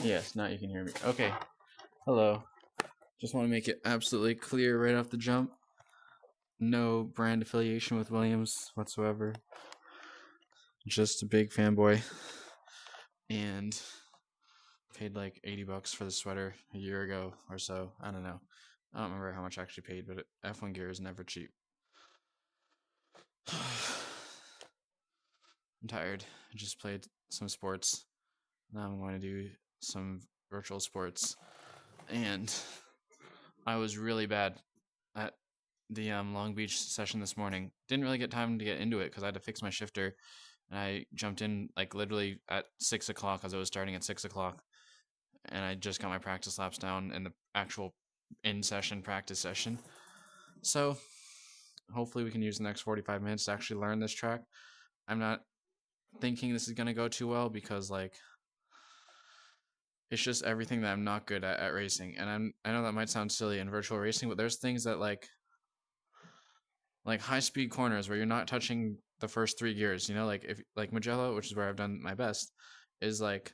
Yes, now you can hear me. Okay. Hello. Just want to make it absolutely clear right off the jump. No brand affiliation with Williams whatsoever. Just a big fanboy. And paid like $80 for the sweater a year ago or so. I don't know. I don't remember how much I actually paid, but F1 gear is never cheap. I'm tired. I just played some sports. Now I'm going to do some virtual sports. And I was really bad at the Long Beach session this morning. Didn't really get time to get into it because I had to fix my shifter. And I jumped in like literally at 6 o'clock as I was starting at 6 o'clock. And I just got my practice laps down in the actual in-session practice session. So hopefully we can use the next 45 minutes to actually learn this track. I'm not thinking this is going to go too well because like it's just everything that I'm not good at racing. And I know that might sound silly in virtual racing, but there's things that like high speed corners where you're not touching the first 3 gears, like if like Mugello, which is where I've done my best, is like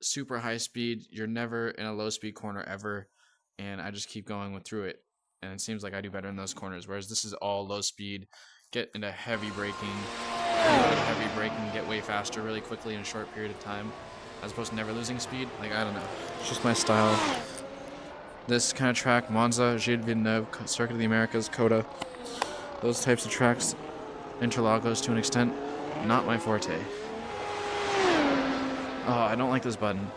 super high speed. You're never in a low speed corner ever, and I just keep going through it, and it seems like I do better in those corners, whereas this is all low speed, get into heavy braking, get way faster really quickly in a short period of time, as opposed to never losing speed. Like, I don't know, it's just my style. This kind of track, Monza, Gilles Villeneuve, Circuit of the Americas, Coda, those types of tracks, Interlagos to an extent, not my forte. Oh, I don't like this button.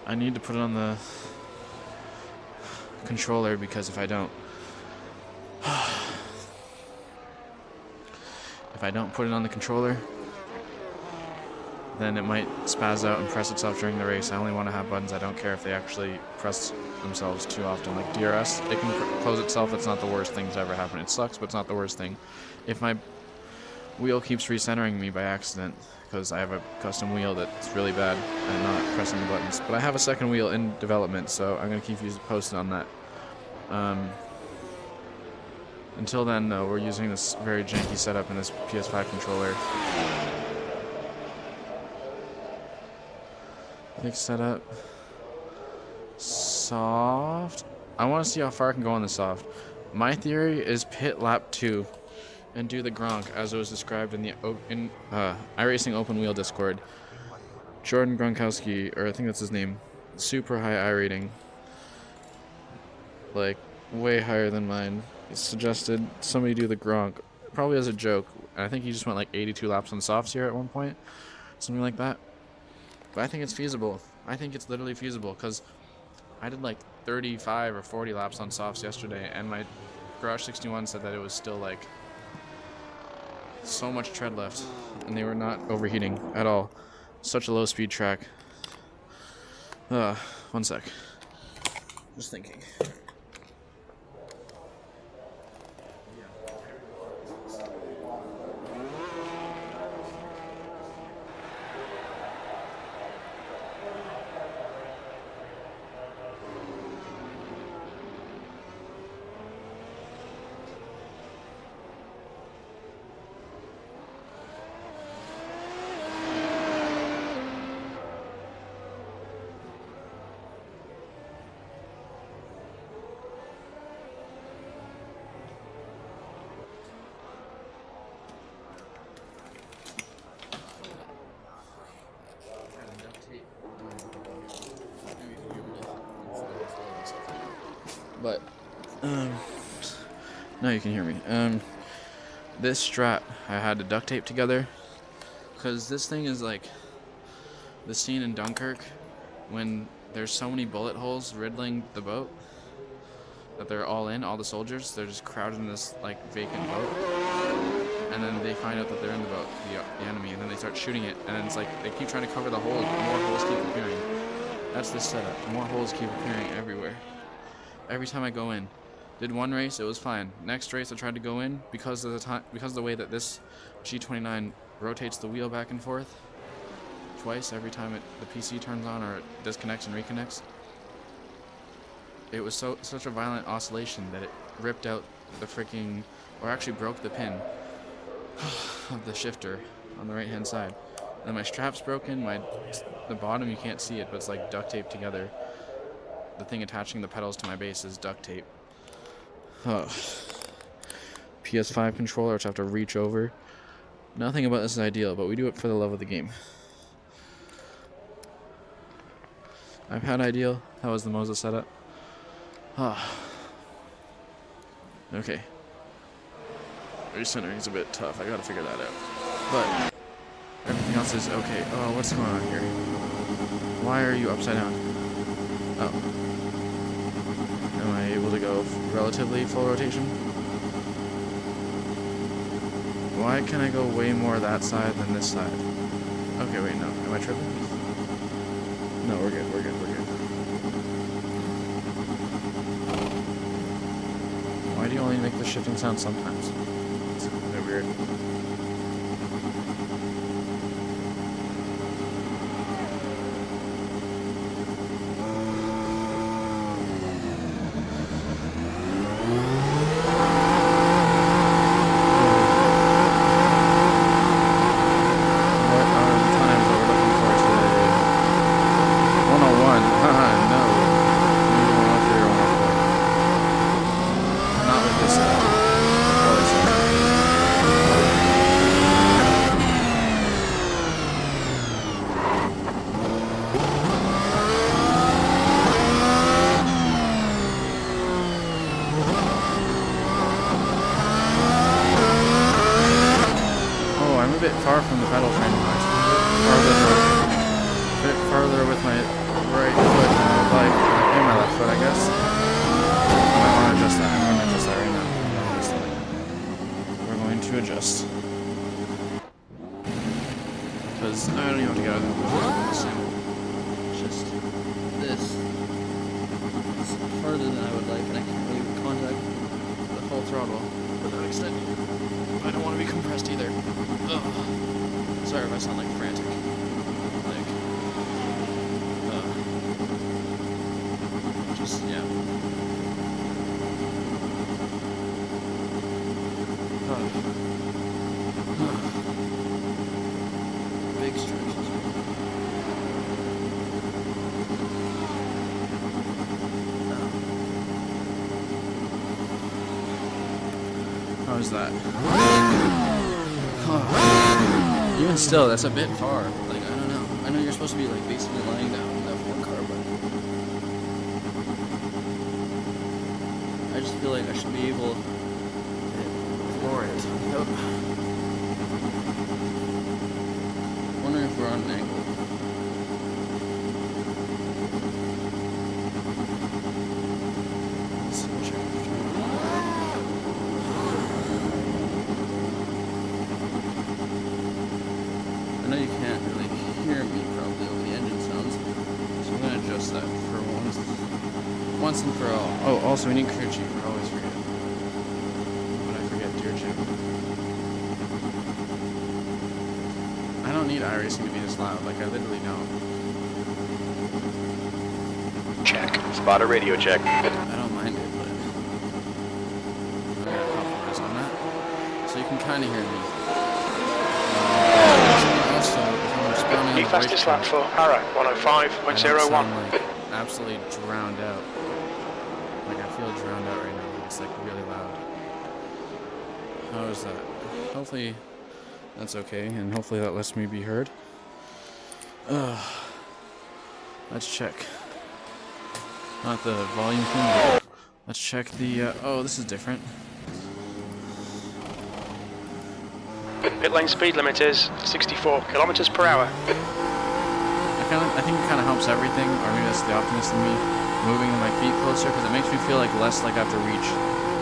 I need to put it on the controller because if I don't put it on the controller, then it might spaz out and press itself during the race. I only want to have buttons I don't care if they actually press themselves too often. Like DRS, it can close itself. That's not the worst thing to ever happen. It sucks, but it's not the worst thing. If my wheel keeps recentering me by accident, because I have a custom wheel that's really bad and not pressing the buttons. But I have a second wheel in development, so I'm going to keep posted on that. Until then, though, we're using this very janky setup in this PS5 controller. Big setup. Soft. I want to see how far I can go on the soft. My theory is pit lap 2 and do the Gronk as it was described in the iRacing Open Wheel Discord. Jordan Gronkowski, or I think that's his name, super high iRating, like way higher than mine. He suggested somebody do the Gronk, probably as a joke. I think he just went like 82 laps on softs here at one point, something like that. But I think it's feasible. I think it's literally feasible because I did like 35 or 40 laps on softs yesterday, and my Garage 61 said that it was still like so much tread left, and they were not overheating at all. Such a low speed track. One sec. Just thinking. But now you can hear me. This strap I had to duct tape together because this thing is like the scene in Dunkirk when there's so many bullet holes riddling the boat that they're all the soldiers, they're just crowded in this like vacant boat, and then they find out that they're in the boat, the enemy, and then they start shooting it, and then it's like they keep trying to cover the hole, more holes keep appearing. That's the setup. More holes keep appearing everywhere. Every time I go in. Did one race, it was fine. Next race I tried to go in because of the way that this G29 rotates the wheel back and forth twice every time the PC turns on or it disconnects and reconnects. It was such a violent oscillation that it ripped out the actually broke the pin of the shifter on the right hand side. And my strap's broken. The bottom, you can't see it, but it's like duct taped together. The thing attaching the pedals to my bass is duct tape. Oh. PS5 controller, which I have to reach over. Nothing about this is ideal, but we do it for the love of the game. iPad ideal. That was the Moses setup. Ah. Okay. Recentering is a bit tough. I gotta figure that out. But everything else is okay. Oh, what's going on here? Why are you upside down? Oh. Am I able to go relatively full rotation? Why can I go way more that side than this side? Okay, wait, no. Am I tripping? No, we're good, we're good, we're good. Why do you only make the shifting sound sometimes? It's a bit weird. Far from the pedal train much. A bit farther with my right foot than I would like. And my left foot, I guess. I might want to adjust that. I'm going to adjust that right now. We're going to adjust. Because I don't even have to get out of the way. Just this. It's farther than I would like, and I can't really contact the full throttle without extending. I don't want to be compressed either. Ugh. Sorry if I sound like frantic. Like, just, yeah. Big stretches. How's that? Even still, that's a bit far. Like, I don't know. I know you're supposed to be, like, basically lying down in that one car, but I just feel like I should be able to floor it without wondering if we're on an angle. I know you can't really hear me probably over the engine sounds, so I'm going to adjust that for once and for all. Oh, also we need crew chief. I always forget. When I forget dear Jim. I don't need iRacing to be this loud. Like, I literally don't. Check. Spotter radio check. I don't mind it, but I'm going to compromise on that. So you can kind of hear me. Also, if I'm responding New fastest lap for Harrow, 105.01. Like absolutely drowned out. Like I feel drowned out right now. It's like really loud. How is that? Hopefully that's okay, and hopefully that lets me be heard. Let's check. Not the volume thing, but let's check the, oh, this is different. Pit lane speed limit is 64 kilometers per hour. I think it kind of helps everything, or maybe that's the optimist in me, moving my feet closer, because it makes me feel like less like I have to reach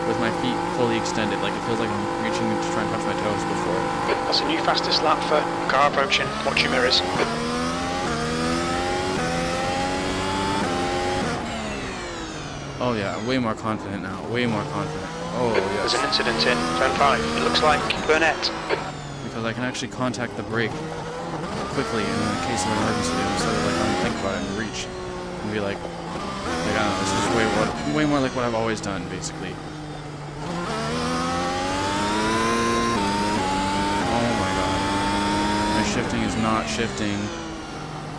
with my feet fully extended. Like it feels like I'm reaching to try and touch my toes before. That's a new fastest lap for car approaching. Watch your mirrors. Oh yeah, I'm way more confident now. Way more confident. Oh yes. There's an incident in turn 5. It looks like Burnett. Because I can actually contact the brake quickly in the case of an emergency, instead of like I don't think about it and reach and be like I don't know. This is way more like what I've always done, basically. Oh my god. My shifting is not shifting.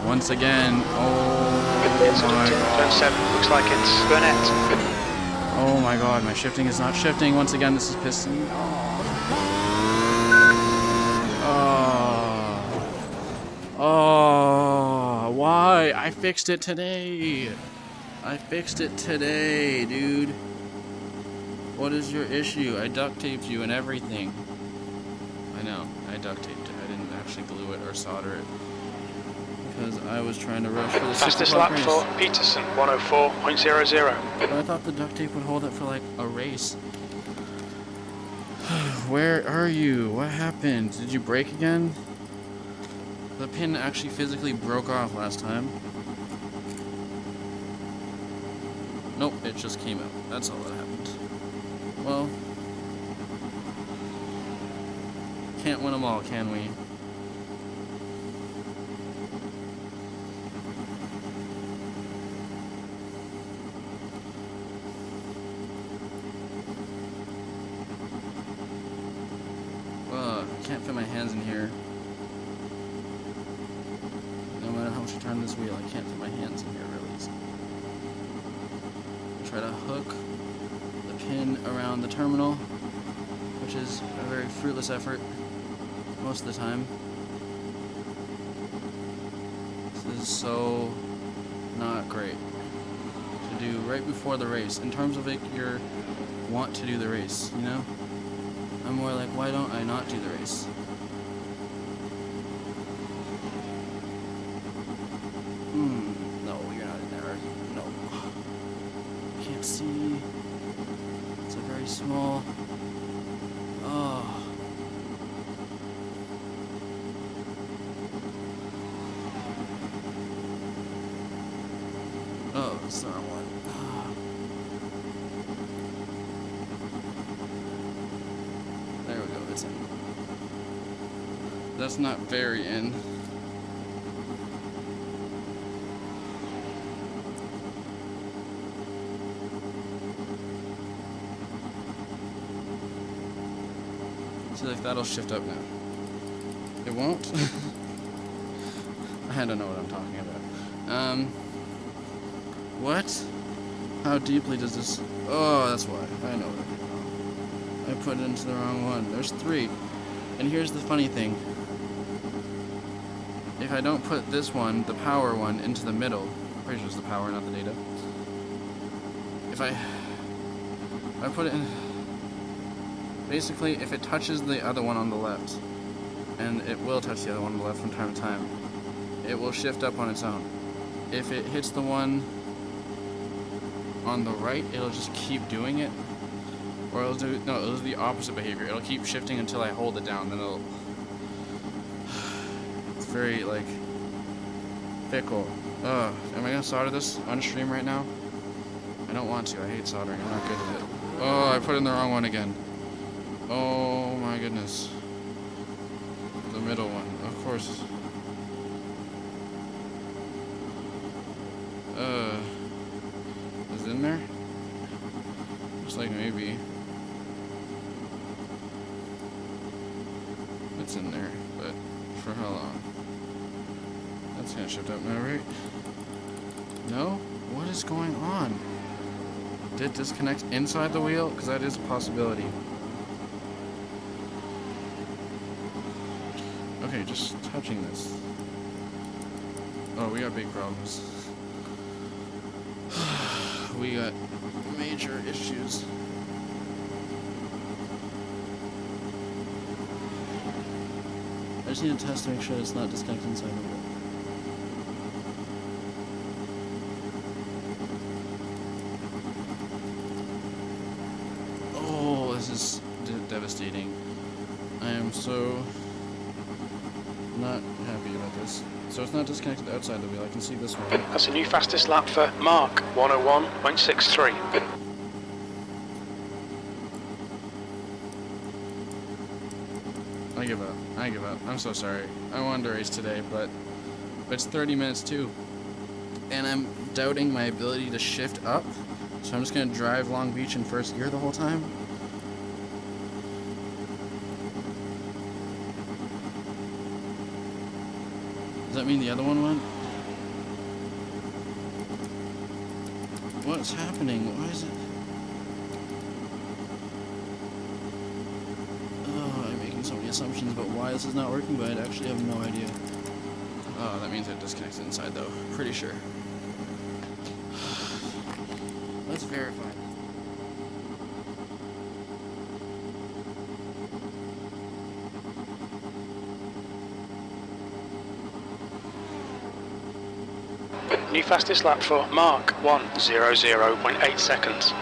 Once again, oh It's my turn god. 7, looks like it's Burnett. Oh my god, my shifting is not shifting. Once again, this is pissing me off. Oh, why? I fixed it today. I fixed it today, dude. What is your issue? I duct taped you and everything. I know, I duct taped it. I didn't actually glue it or solder it. Because I was trying to rush for the 6 Fastest o'clock lap race. for Peterson, 104.00. But I thought the duct tape would hold it for like a race. Where are you? What happened? Did you break again? The pin actually physically broke off last time. Nope, it just came out. That's all that happened. Well, can't win them all, can we? I can't fit my hands in here. No matter how much I turn this wheel, I can't fit my hands in here really easily. Try to hook the pin around the terminal, which is a very fruitless effort most of the time. This is so not great to do right before the race. In terms of like your want to do the race, you know? I'm more like, why don't I not do the race? No, you're not in there, are you? No. Can't see. It's a very small. Oh. Oh, it's the wrong one. There we go, it's in. That's not very in. See, like that'll shift up now. It won't? I don't know what I'm talking about. What? How deeply does this... Oh, that's why. I know what I did wrong. I put it into the wrong one. There's 3. And here's the funny thing. If I don't put this one, the power one, into the middle... Pretty sure it's the power, not the data. If I put it in... Basically, if it touches the other one on the left, and it will touch the other one on the left from time to time, it will shift up on its own. If it hits the one on the right, it'll just keep doing it. Or it'll do the opposite behavior. It'll keep shifting until I hold it down, then it'll... It's very, like, fickle. Am I gonna solder this on stream right now? I don't want to. I hate soldering. I'm not good at it. Oh, I put in the wrong one again. Oh my goodness. The middle one, of course. Is it in there? Looks like maybe. It's in there, but for how long? That's gonna shift up now, right? No? What is going on? Did it disconnect inside the wheel? Because that is a possibility. Okay, just touching this. Oh, we got big problems. We got major issues. I just need to test to make sure it's not disconnected inside the wheel. Oh, this is devastating. I am so not happy about this. So it's not disconnected outside the wheel. I can see this one. That's a new fastest lap for Mark, 101.63. I give up. I give up. I'm so sorry. I wanted to race today, but it's 30 minutes too. And I'm doubting my ability to shift up. So I'm just going to drive Long Beach in first gear the whole time. Does that mean the other one went? What's happening? Why is it? Oh, I'm making so many assumptions about why this is not working, but I actually have no idea. Oh, that means it disconnected inside, though. Pretty sure. Let's verify. New fastest lap for Mark 1:00.8 seconds.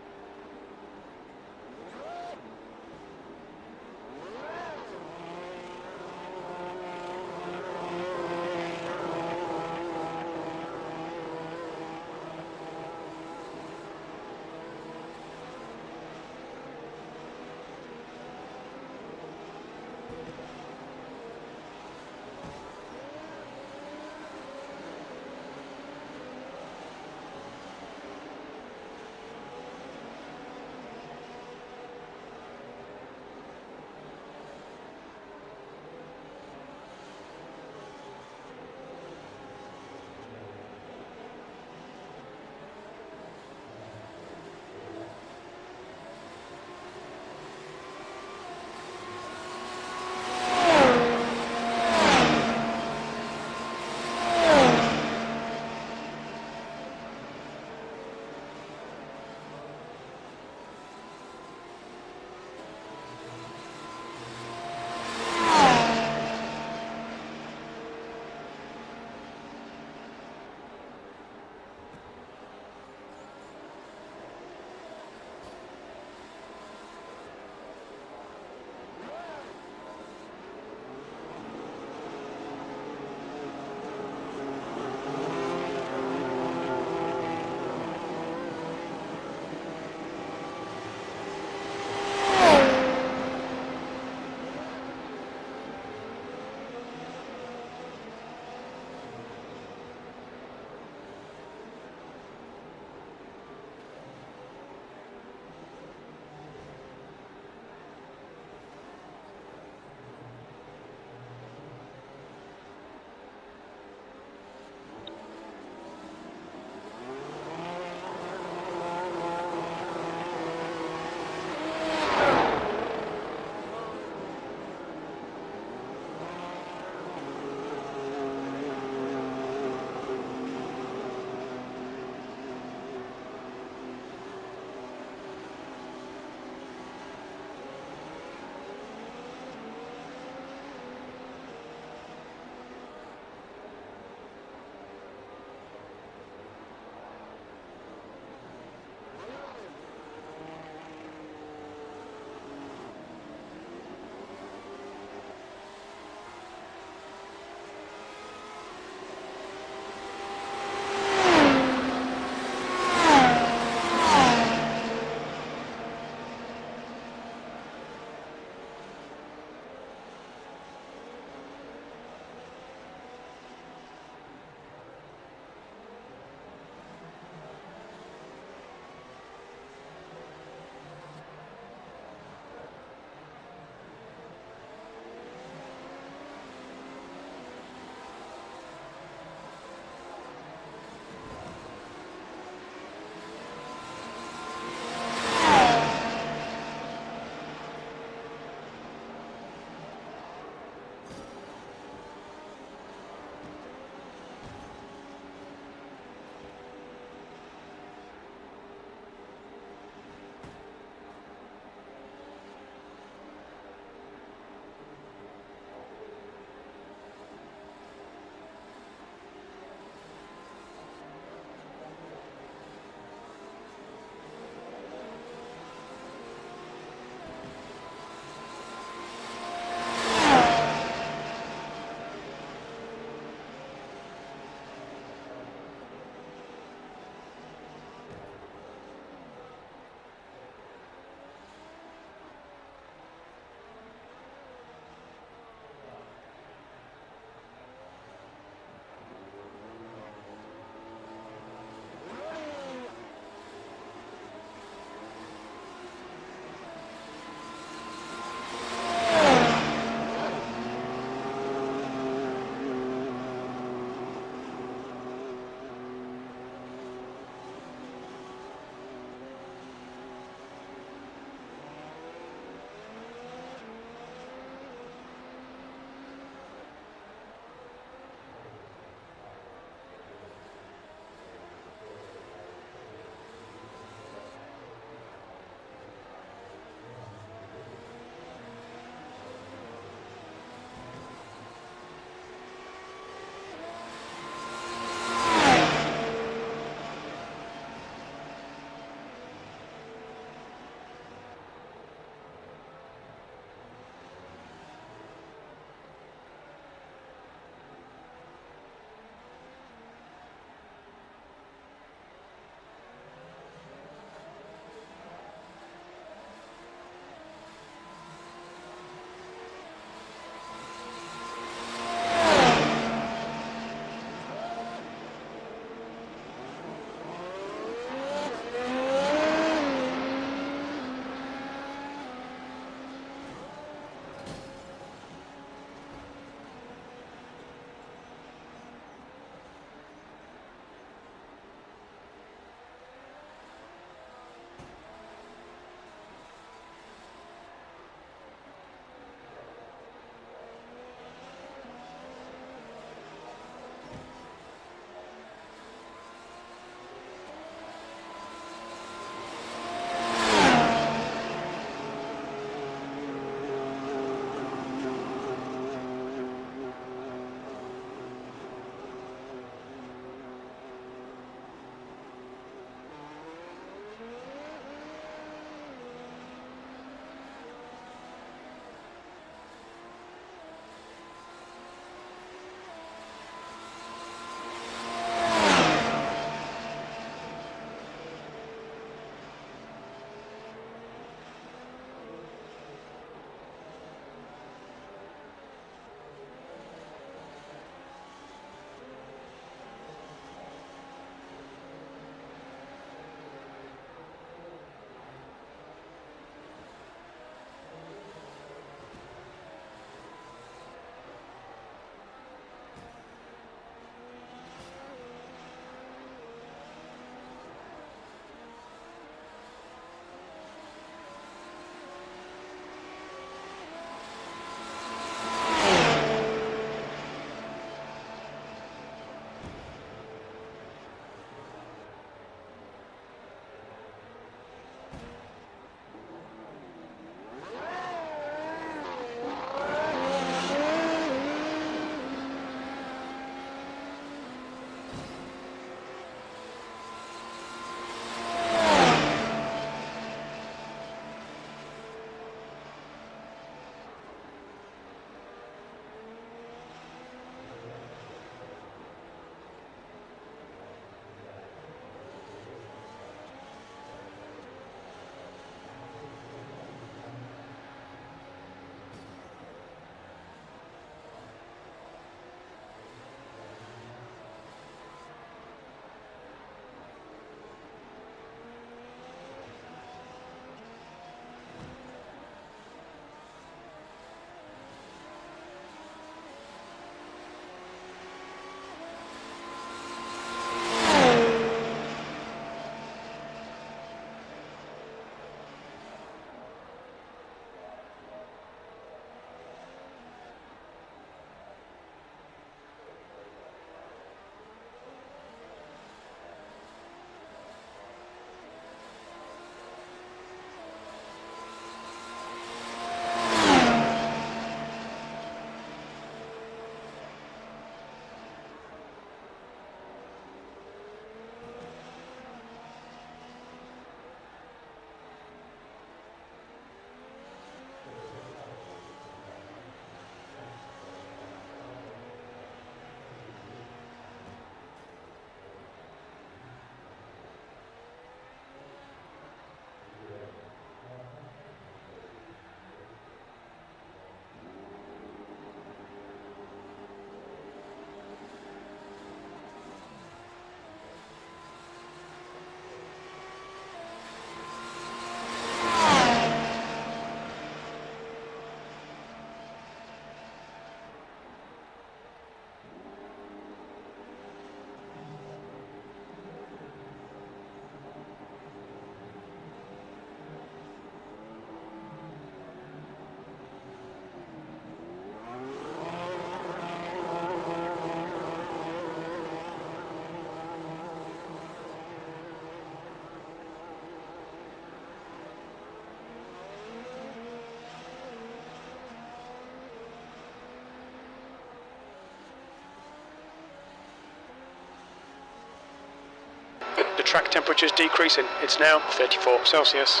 The track temperature is decreasing. It's now 34 Celsius.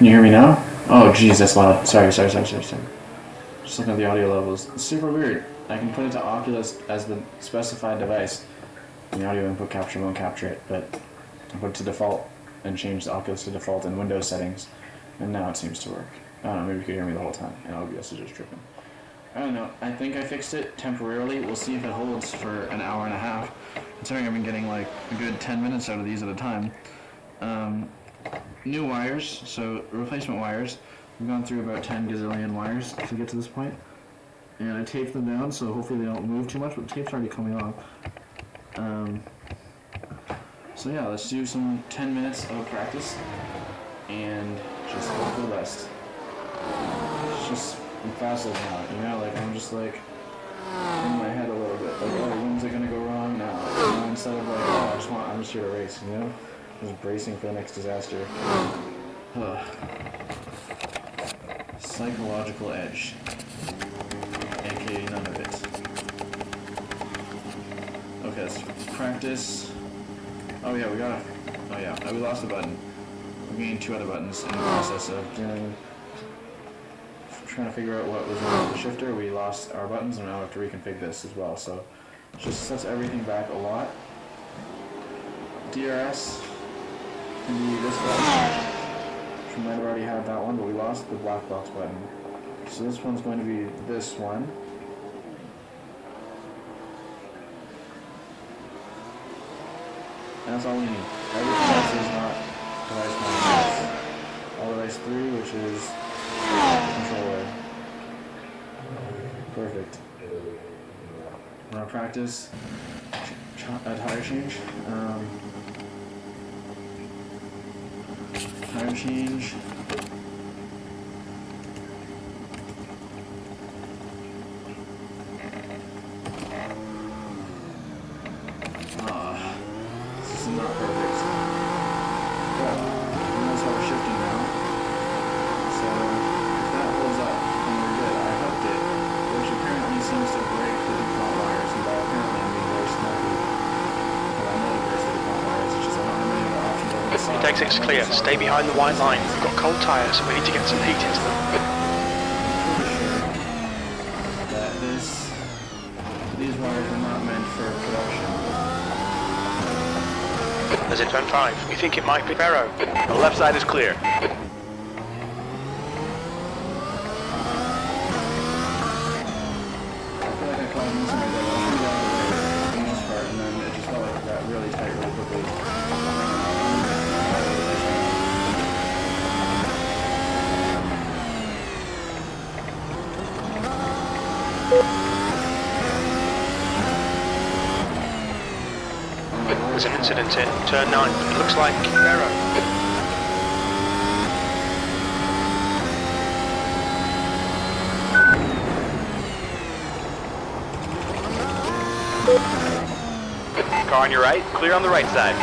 Can you hear me now? Oh, geez, that's loud. Sorry. Just looking at the audio levels. It's super weird. I can put it to Oculus as the specified device. And the audio input capture won't capture it, but I put it to default and change the Oculus to default in Windows settings, and now it seems to work. I don't know, maybe you could hear me the whole time, and OBS is just tripping. I don't know, I think I fixed it temporarily. We'll see if it holds for an hour and a half, considering I've been getting like a good 10 minutes out of these at a time. New wires, so replacement wires. We've gone through about 10 gazillion wires to get to this point. And I taped them down, so hopefully they don't move too much, but the tape's already coming off. So yeah, let's do some 10 minutes of practice, and just hope for the best. It's just, I'm fast now, you know, like I'm just like, in my head a little bit, like, oh, when's it gonna go wrong now? You know, instead of like, oh, I'm just here to race, you know? Just bracing for the next disaster. Ugh. Psychological edge. AKA none of it. Okay, let's practice. Oh yeah, we lost a button. We gained 2 other buttons in the process of trying to figure out what was wrong with the shifter. We lost our buttons, and now we have to reconfigure this as well. So it just sets everything back a lot. DRS can be this button. We might have already had that one, but we lost the black box button. So this one's going to be this one. And that's all we need. Everything else is not device 1. All device 3, which is controller. Perfect. We're gonna practice a tire change. Tire change. This is not perfect. But we notice how we're shifting now. So if that holds up, then we're good. I hooked it, which apparently seems to break the DuPont wires, and by apparently I'm being very snarky. But I know it breaks the DuPont wires, it's just I don't have any other options on the side. Intake 6 clear. Stay behind the white line. We've got cold tyres, we need to get some heat into them. I'm pretty sure that these wires are not meant for production. As in turn 5, we think it might be Barrow. The left side is clear. There's an incident in turn 9. It looks like Barrow. Car on your right, clear on the right side.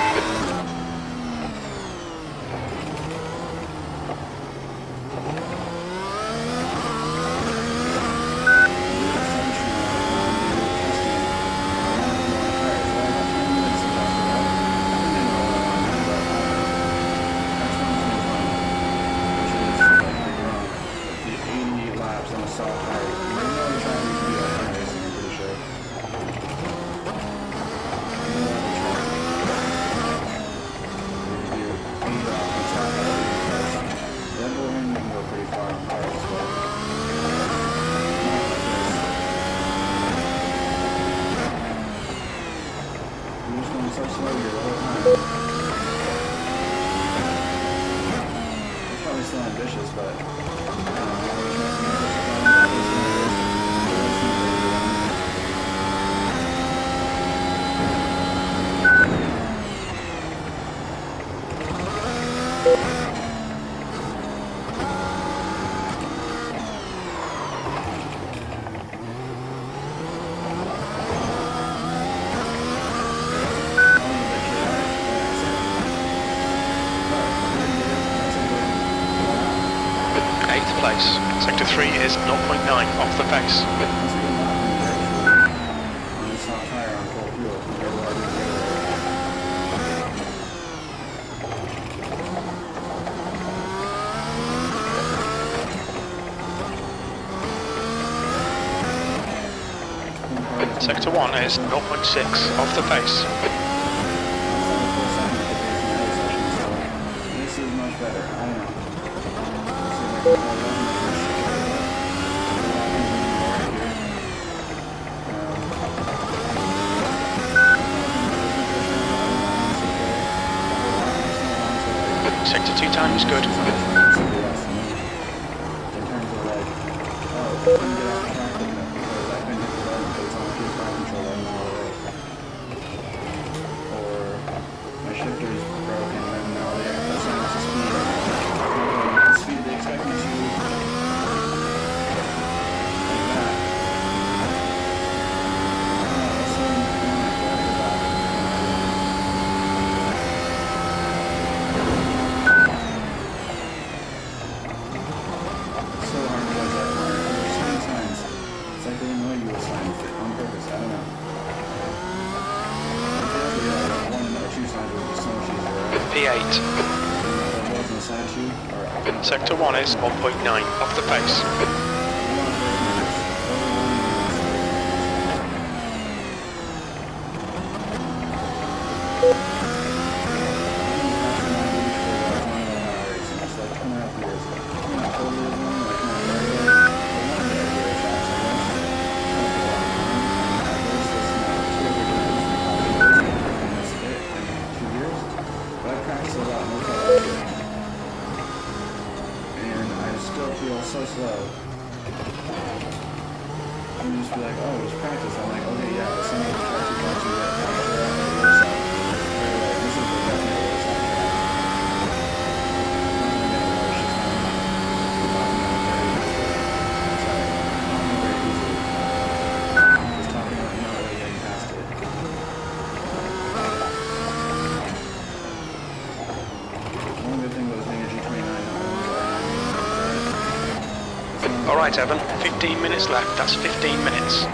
Place. Sector 3 is 0.9 off the pace. Sector 1 is 0.6 off the pace. This is much better. I don't know. Sector 2 time is good. In terms of like, oh, I couldn't get off track with them because I couldn't hit the button because it's on the P5 controller and all the way. Or my shifter is broken and now they're assigning us the speed. The speed they expect me to like that. That's so so hard to judge that corner. There's so many signs. It's like they annoy you with signs on purpose. I don't know. If they had one or two signs, it would be so much easier, right? P8. If it was on the side too, or Sector 1 is 1.9 off the pace. So slow. You just be like, oh, it was practice. I'm like, okay, yeah, but some of the tracks you go to that practice are on the other side. Right away, this is the definite other side track. I'm not gonna get it, it's just not very easily. Sorry, not very easily. Just talking about not really getting past it. One good thing about being a G29 Alright Evan, 15 minutes left, that's 15 minutes.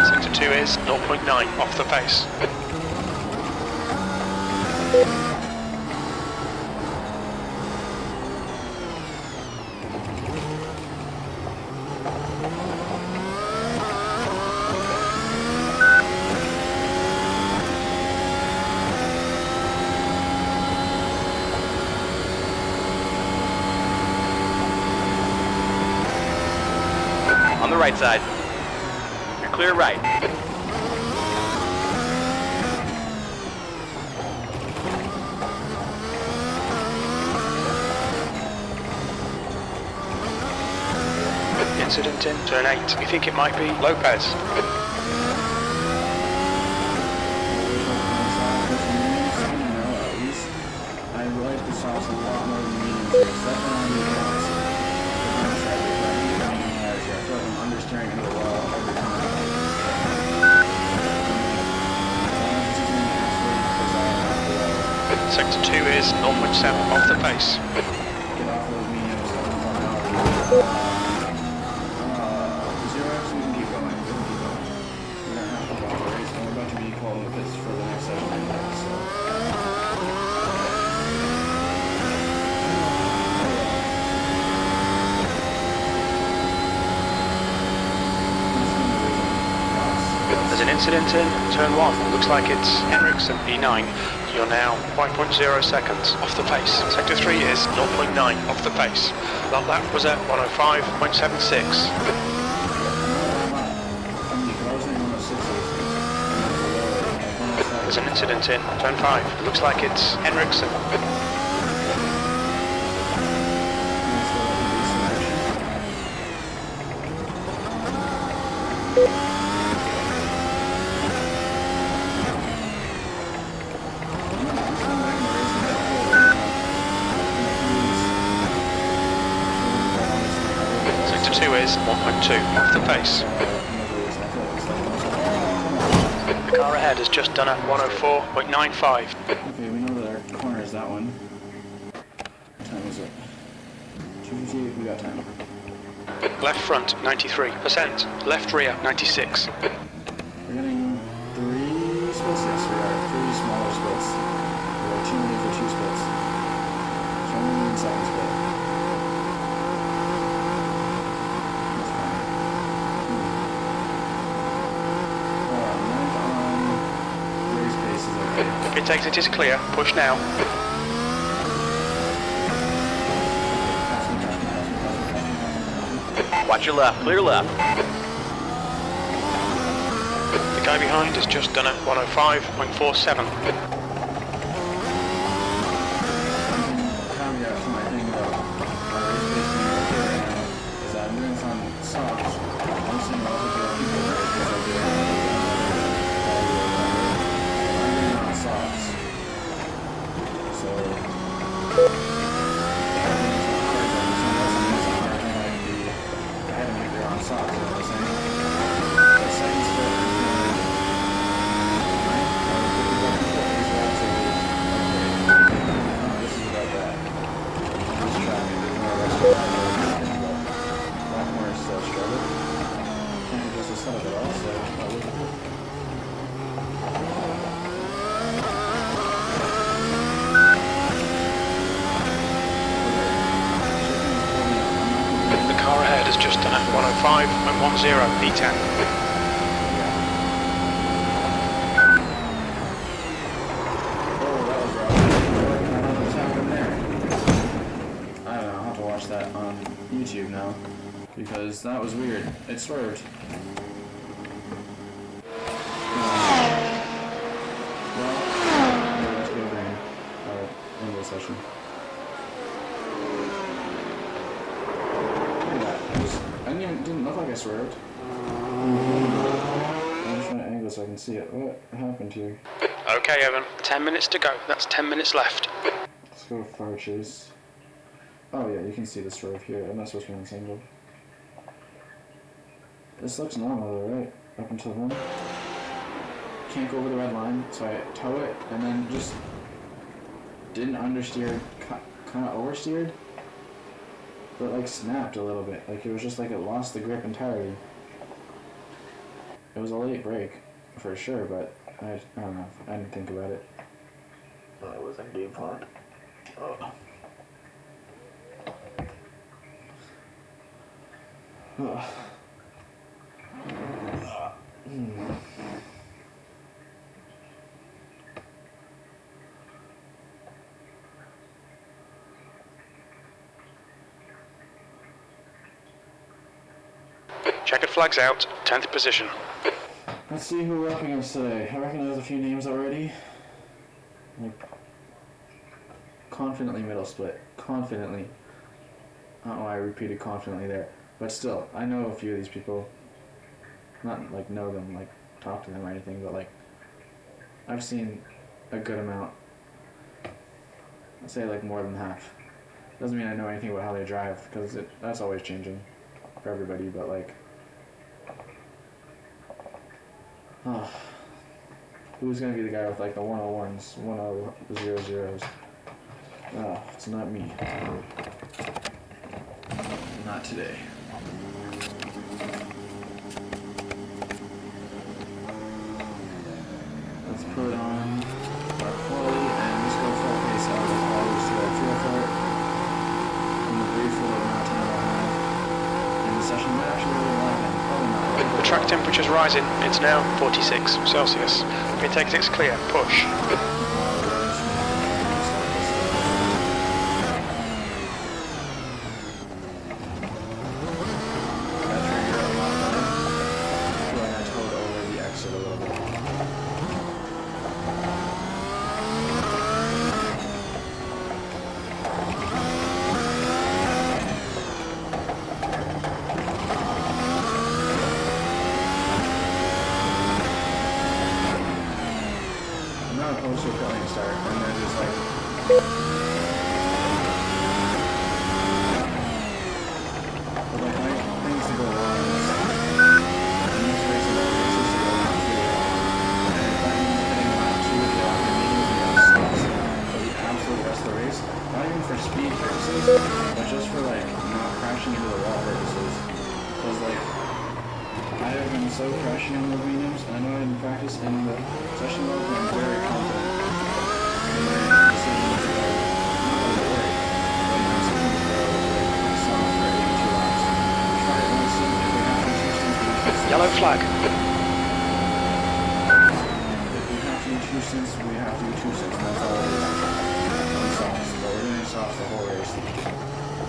Sector 2 is 0.9 off the pace. On the right side. You're clear right. Incident in turn 8. We think it might be Lopez. I like the sauce a lot more than mediums here. So that's on the opposite. I feel like I'm understeering into the wall every time. Sector 2 is 0.7 off the pace. Get off those mediums. Zero X, we can keep going. We can keep going. We're gonna have to walk the race, and we're about to be calling the pits for the next session anyway, so. There's an incident in turn 1. Looks like it's Henriksen E9. You're now 5.0 seconds off the pace. Sector 3 is 0.9 off the pace. That lap was at 105.76. There's an incident in turn 5. Looks like it's Henriksen. Sector 2 is 1.2 off the pace. The car ahead has just done at 104.95. Okay, we know that our corner is that one. time is it? 2:58, we got time. Left front, 93%. Left rear, 96. We're getting 3 splits, yes, we are. 3 smaller splits. We are 2 minutes for 2 splits. So I'm only in second split. That's fine. Ninth on race pace is okay. Pit exit is clear. Push now. Pass me, pass me, pass me, pass me, pass me, pass me, pass me. Watch your left. Clear left. The guy behind has just done a 105.47. Caveat to my thing about my race pace being okay right now is that I'm doing this on softs. I'm seeing relatively other people race pace are doing I'm doing it on softs. So I had to make it on softs, you know what I'm saying? The second split is this is about that. This track, there's more rest of that, but a lot more still struggle. Can't adjust the setup at all, so I'll look at it. The car ahead has just done a 105.10 P10. Oh, that was rough. I don't know what's happened there. I don't know, I'll have to watch that on YouTube now. Because that was weird. It swerved. Well, let's go green. End of the session. Look at that. Didn't look like I swerved. I'm just trying to angle so I can see it. What happened here? Okay, Evan. 10 minutes to go. That's 10 minutes left. Let's go far chase. Oh yeah, you can see the swerve here. I'm not supposed to be on this angle. This looks normal though, right? Up until then. Can't go over the red line, so I tow it and then just didn't understeer, kind of oversteered, but like snapped a little bit. Like it was just like it lost the grip entirely. It was a late break for sure, but I don't know. I didn't think about it. I wasn't game plan. Oh. Ugh. Checkered flags out. 10th position. Let's see who we're up against today. I recognize a few names already. Like, confidently middle split. Confidently. I don't know why I repeated confidently there. But still, I know a few of these people. Not like know them, like talk to them or anything, but like I've seen a good amount. I'd say like more than half. Doesn't mean I know anything about how they drive, because that's always changing for everybody, but like who's gonna be the guy with like the 101s, 1000s? Oh, it's not me. Not today. Let's put on our quality and just go full pace out of the quality to our fuel for it. In the brief little amount of time I have in the session, might actually really like them. Probably not. The track temperature's rising. It's now 46 Celsius. Pit exit's clear. Push. Opposed to a killing start, and then just like but like I things to go wrong in this race of all races to go around too. And if that means hitting lap 2 of the mediums and the stops for the absolute rest of the race, not even for speed for purposes, but just for like not crashing into the wall purposes. Because like I have been so crashing on the mediums, and I know I didn't practice in the session mode, but I'm very confident in my decision to go. I'm not gonna worry, but my decision to go like soft for 82 laps. Try it once, and if we have to do two stints, Yellow flag. if we have to do two stints, we have to do two stints, and that's all it is. On softs, but we're doing softs the whole race,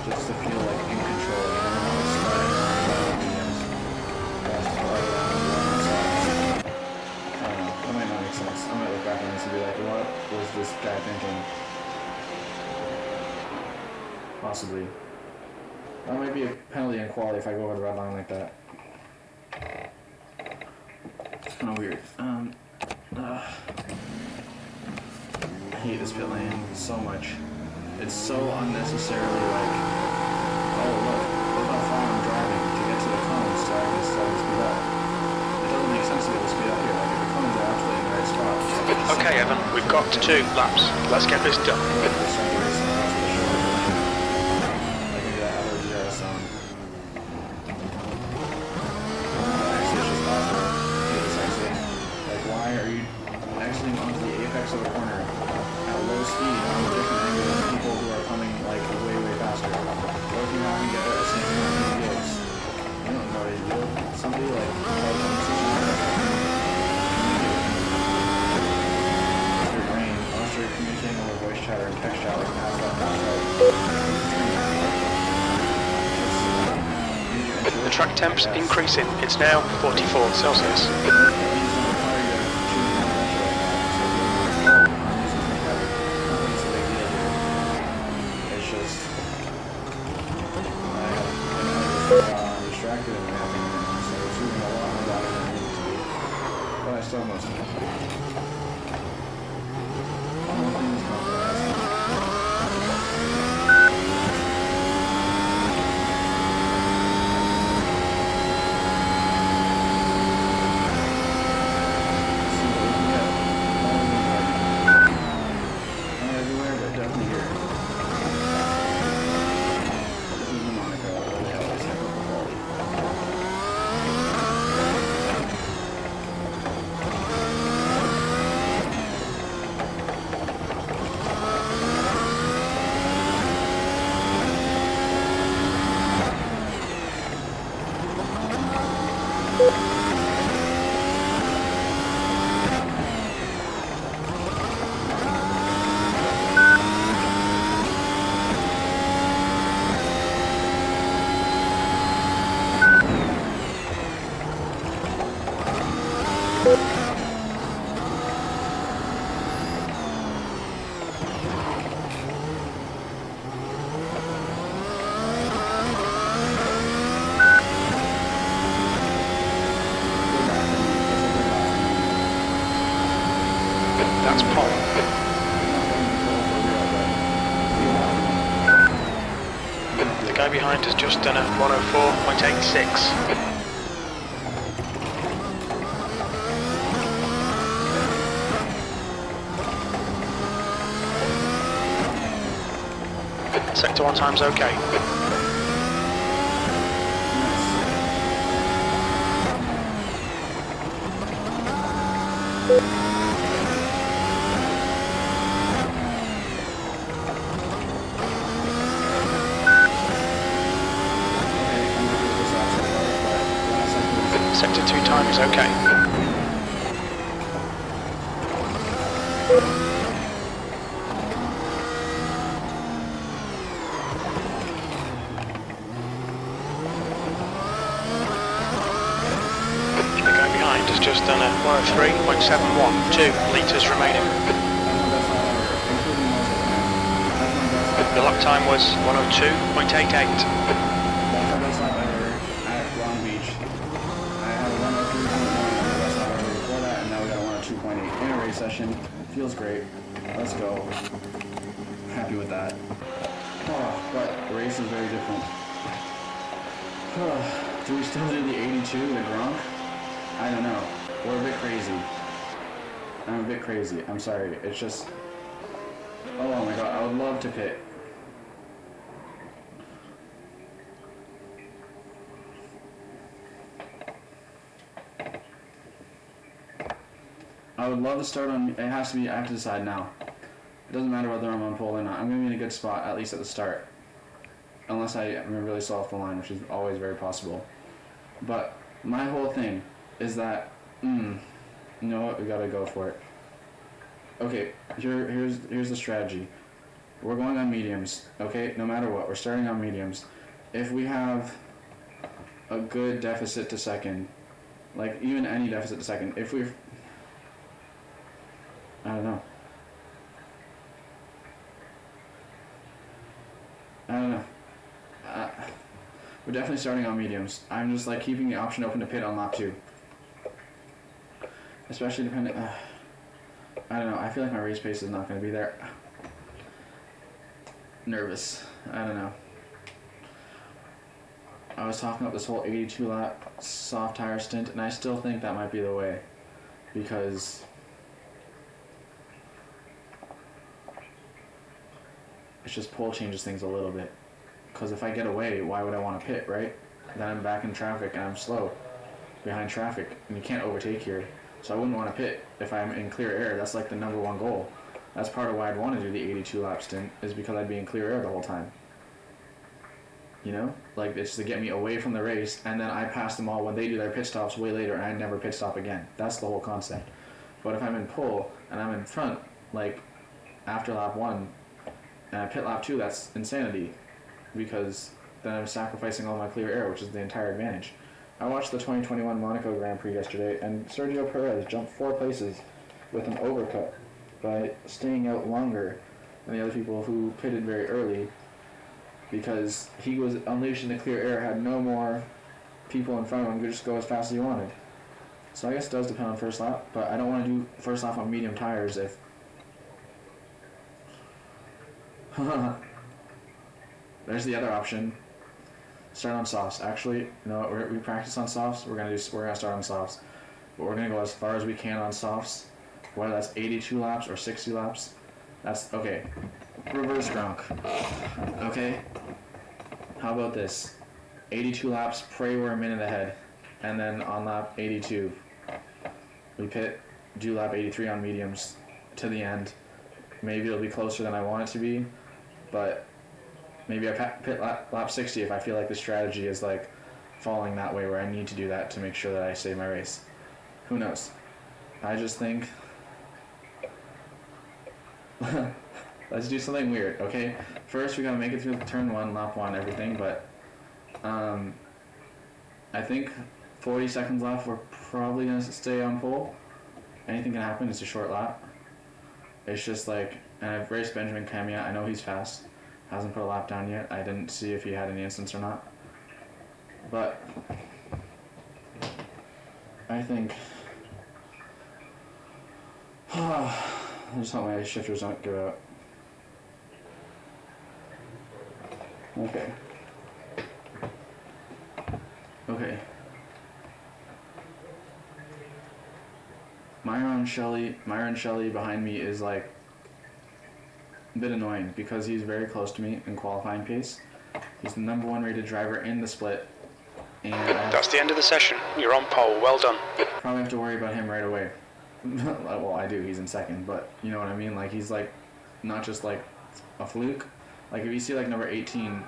just to feel like in control. You know, not sliding around the mediums. Just slide around on softs. I don't know. That might not make sense. I might look back on this and be like, what was this guy thinking? Possibly. That might be a penalty in quality if I go over the red line like that. It's kind of weird. I hate this pit lane so much. It's so unnecessarily like, oh look how far I'm driving to get to the cones so I can speed up. It doesn't make sense to be able to speed up here. Like if the cones are absolutely in the right spot. Okay, Evan, we've got 2 laps. Let's get this done. Of the corner at low speed on a different angle than people who are coming like way faster. What if you happen to get a same amount of yields? You don't know how to yield. Somebody like tells them this is your brain, unless you're communicating over voice chat or text chat like pass that. The track temp's increasing. It's now 44 Celsius. Distracted and everything, so it's moving a lot more louder than it needs to be. But I still have most of it. One thing is confidence. See what we can get. Not everywhere, but definitely here. This is Monaco, where they always have local quality. That's Paul. The guy behind has just done a 104.86. Sector 1 time's okay. Sector 2 time is okay. The guy behind has just done a 103.712 litres remaining. The lap time was 102.88. Session feels great. Let's go. Happy with that. Oh, but the race is very different. Do we still do the 82, the Gronk? I don't know. We're a bit crazy. I'm a bit crazy. I'm sorry. It's just... Oh my god, I would love to pit. I would love to start on. It has to be. I have to decide now. It doesn't matter whether I'm on pole or not. I'm going to be in a good spot at least at the start, unless I am really slow off the line, which is always very possible. But my whole thing is that, you know what? We gotta go for it. Okay, here's the strategy. We're going on mediums. Okay, no matter what, we're starting on mediums. If we have a good deficit to second, like even any deficit to second, if we're, I don't know. We're definitely starting on mediums. I'm just like keeping the option open to pit on lap 2. Especially depending, I don't know, I feel like my race pace is not going to be there. Nervous. I don't know. I was talking about this whole 82 lap soft tire stint, and I still think that might be the way. Because it's just pole changes things a little bit. Because if I get away, why would I want to pit, right? Then I'm back in traffic and I'm slow behind traffic, and you can't overtake here. So I wouldn't want to pit if I'm in clear air. That's like the #1 goal. That's part of why I'd want to do the 82 lap stint, is because I'd be in clear air the whole time. You know? Like, it's to get me away from the race, and then I pass them all when they do their pit stops way later, and I never pit stop again. That's the whole concept. But if I'm in pole, and I'm in front, like, after lap 1, and I pit lap 2, that's insanity. Because then I'm sacrificing all my clear air, which is the entire advantage. I watched the 2021 Monaco Grand Prix yesterday, and Sergio Perez jumped 4 places with an overcut by staying out longer than the other people who pitted very early, because he was unleashed in the clear air, had no more people in front of him, could just go as fast as he wanted. So I guess it does depend on first lap, but I don't want to do first lap on medium tires if... There's the other option. Start on softs. Actually, no, we practice on softs. We're gonna start on softs, but we're gonna go as far as we can on softs. Whether that's 82 laps or 60 laps, that's okay. Reverse Gronk. Okay. How about this? 82 laps. Pray we're a minute ahead, and then on lap 82, we pit. Do lap 83 on mediums to the end. Maybe it'll be closer than I want it to be, but. Maybe I pit lap 60 if I feel like the strategy is like falling that way where I need to do that to make sure that I save my race. Who knows? I just think let's do something weird, okay? First we gotta make it through turn 1, lap 1, everything, but I think 40 seconds left, we're probably gonna stay on pole. Anything can happen, it's a short lap. It's just like, and I've raced Benjamin Kamiya, I know he's fast. Hasn't put a lap down yet. I didn't see if he had any instance or not. But I think I just hope my shifters don't give out. Okay. Myron Shelley behind me is like a bit annoying because he's very close to me in qualifying pace. He's the #1 rated driver in the split, and that's the end of the session. You're on pole. Well done. Probably have to worry about him right away. Well, I do. He's in second, but you know what I mean. Like he's like not just like a fluke. Like if you see like number 18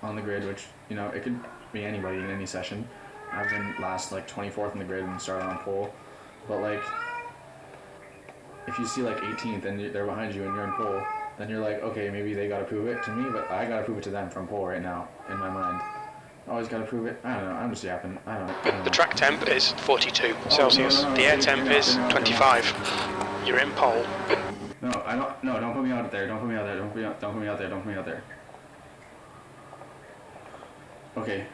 on the grid, which it could be anybody in any session. I've been last like 24th in the grid and started on pole, but like if you see like 18th and they're behind you and you're in pole. Then you're like, okay, maybe they gotta prove it to me, but I gotta prove it to them from pole right now, in my mind. Always gotta prove it. I don't know, I'm just yapping. I don't know. The track temp is 42 Celsius. No, the air temp is 25. You're in pole. No, don't put me out there. Don't put me out there. Don't put me out there. Don't put me out there. Okay.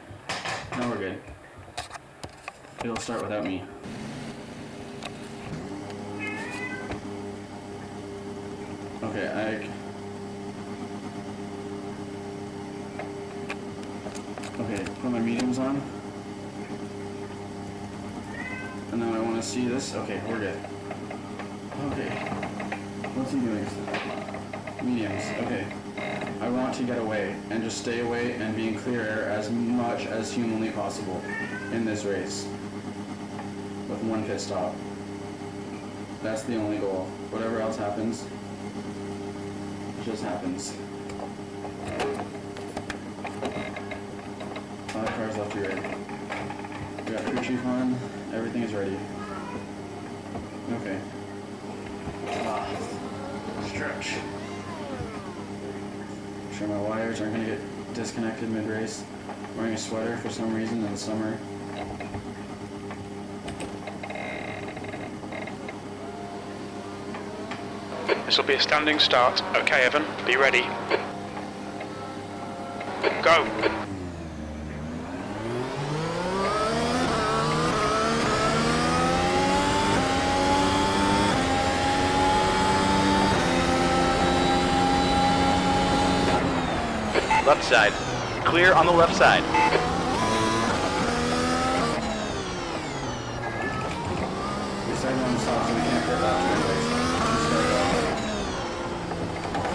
Now we're good. It'll start without me. Okay, put my mediums on. And then I want to see this. Okay, we're good. Okay. What's he doing? Mediums. Okay. I want to get away and just stay away and be in clear air as much as humanly possible in this race. With 1 pit stop. That's the only goal. Whatever else happens, just happens. 5 cars left to your right. We got crew chief on. Everything is ready. Okay. Stretch. Make sure my wires aren't gonna get disconnected mid-race. Wearing a sweater for some reason in the summer. This will be a standing start. Okay, Evan, be ready. Go. Left side. Clear on the left side. We started on the stop, so we can't get left anyways. Just start off.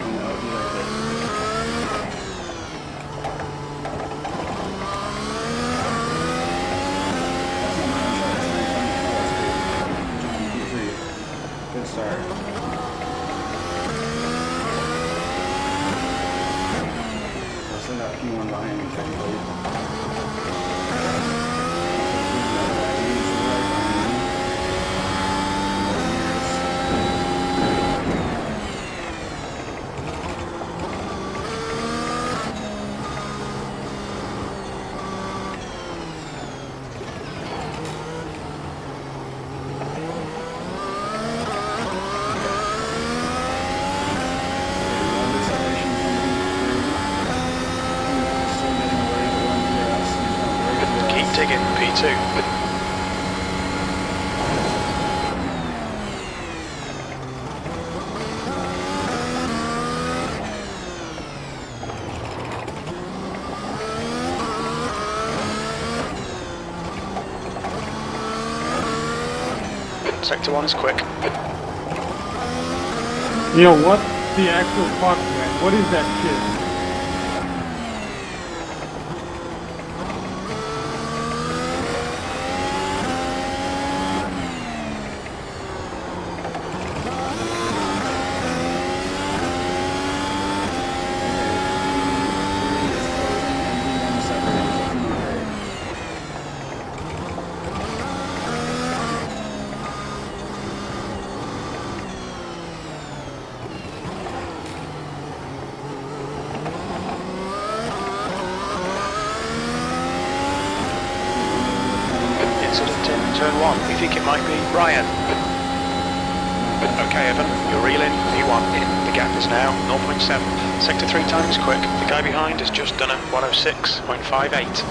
And that would be like this. That's not my shot, that's my P3. Good start. I still got P1 behind me, technically. Keep digging, P2. Sector 1 is quick. Yo, what the actual fuck, man? What is that shit? Incident in turn 1. We think it might be Ryan. Okay, Evan, you're reeling. P1. The gap is now 0.7. Sector 3 time is quick. The guy behind has just done a 106.58.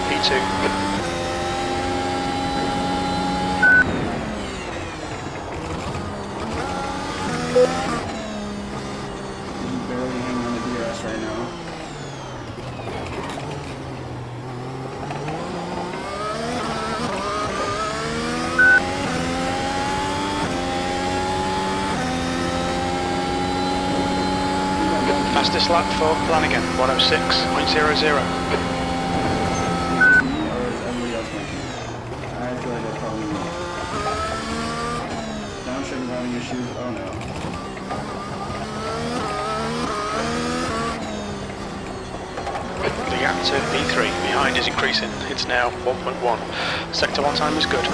P2. He's barely hanging on the DRS right now. Fastest lap for Flanagan, 106.00. Or is everybody else making? I feel like that's probably me. Downshift is having issues. Oh no. The gap to P3 behind is increasing. It's now 1.1. Sector 1 time is good.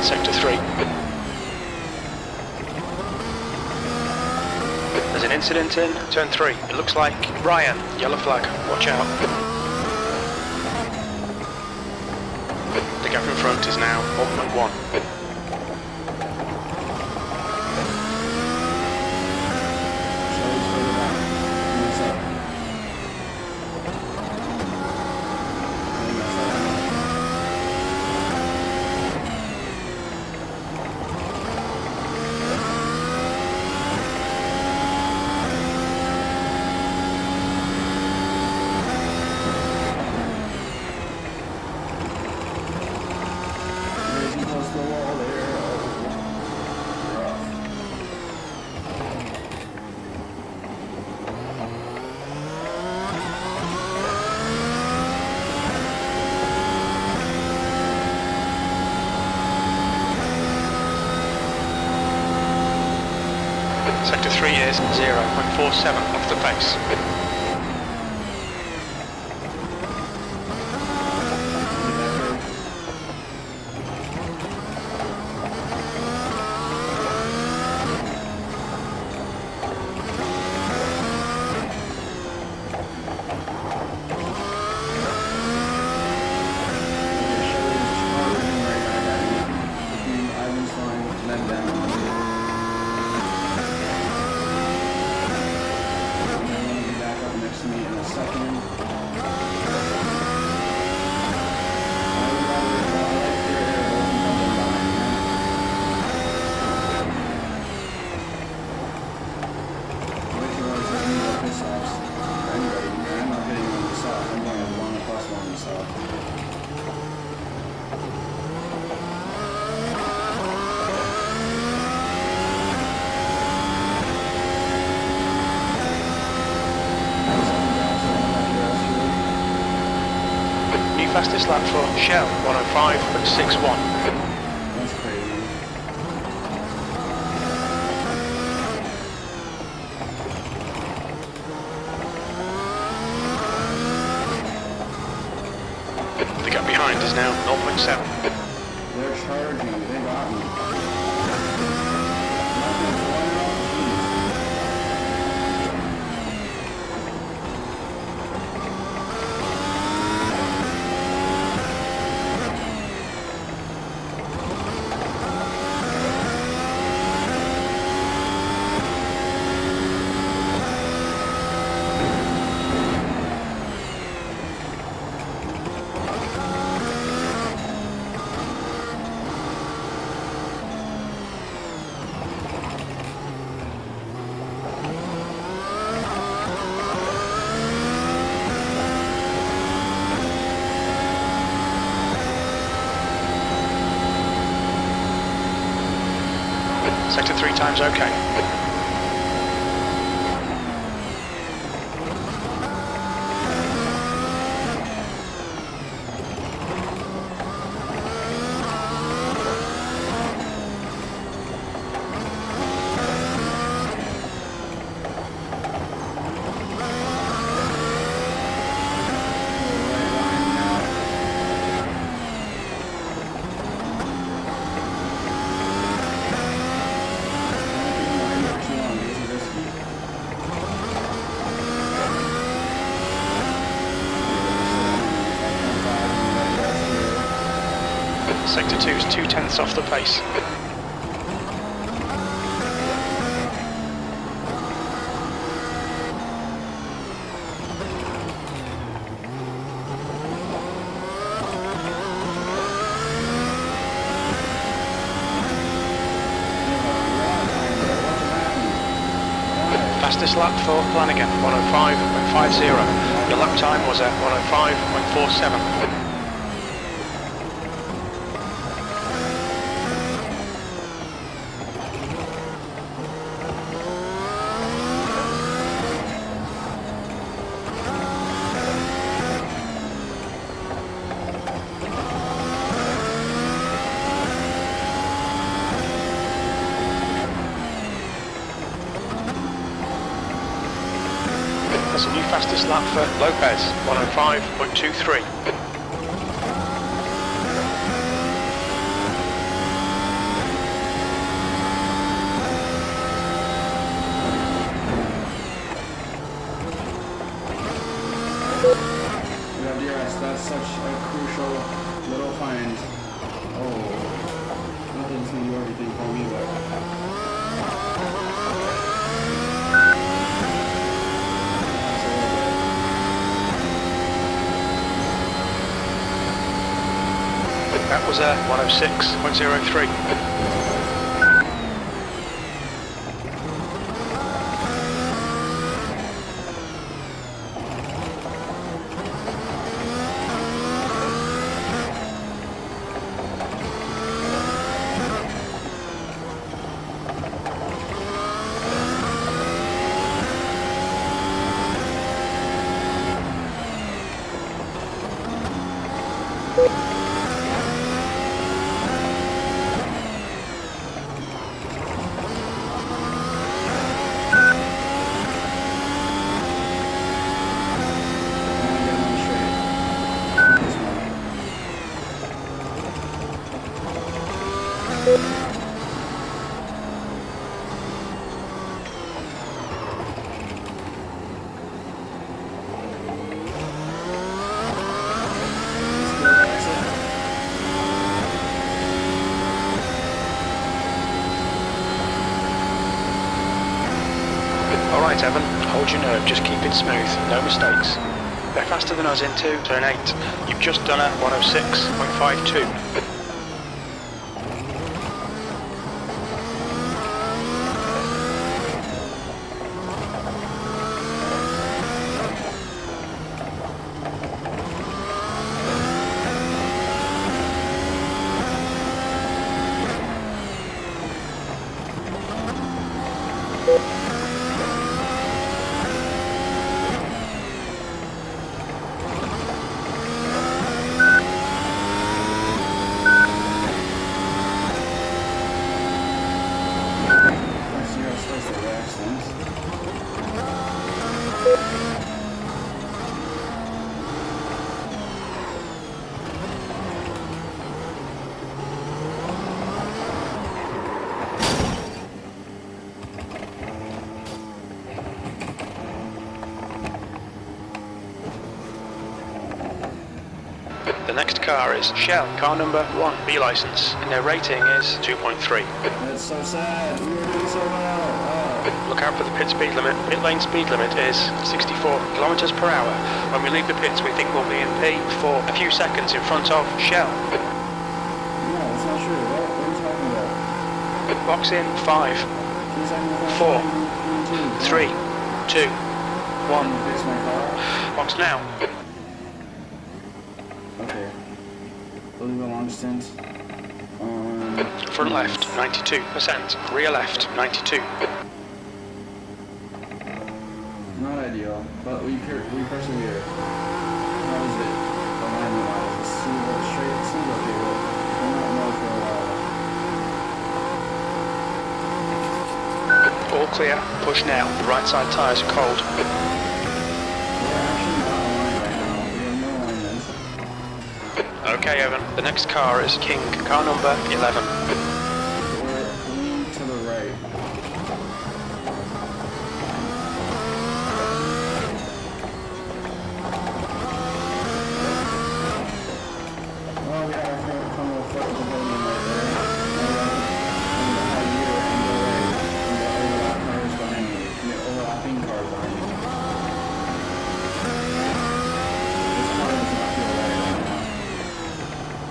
Sector 3. There's an incident in turn 3. It looks like Ryan. Yellow flag. Watch out. The gap in front is now 1.1. Charlie's further back. What's up? I messed up. Racing close to the wall there. Oh, rough. Sector 3 is 0.47 off the pace. New fastest lap for Shell, 105.61. That's crazy. The gap behind is now 0.7. They're charging. They got me. Nothing's going on. Sector 3 times okay. Sector 2 is 2/10 off the pace. Fastest lap for Flanagan, 105.50. Your lap time was at 105.47. That's a new fastest lap for Lopez, 105.23. such a crucial little find. Oh, nothing's gonna do everything for me, but. That was a 106.03. Alright Evan, hold your nerve, just keep it smooth, no mistakes. They're faster than us into turn 8. You've just done a 106.52. The next car is Shell, car number 1, B license, and their rating is 2.3. That's so sad. We were doing so well. Look out for the pit speed limit. Pit lane speed limit is 64 kilometers per hour. When we leave the pits, we think we'll be in P for a few seconds in front of Shell. No, that's not true. What are you talking about? Box in 5, 4, 3, 2, 1. Fix my car. Box now. Okay. We'll leave a long distance. Front left, 92%. Rear left, 92. Not ideal, but we persevere. How is it? Alignment wise, it seems straight. It seems okay, but we'll not know for a while. All clear. Push now. The right side tyres are cold. We're actually not aligned right now. We have no alignment. Okay, Evan. The next car is King, car number 11. We're leaning to the right. Well, we have our front wheel foot of the building right there. And the high gear and go right. And the overlap cars behind me. And the overlapping cars behind me. This car does not feel right right now.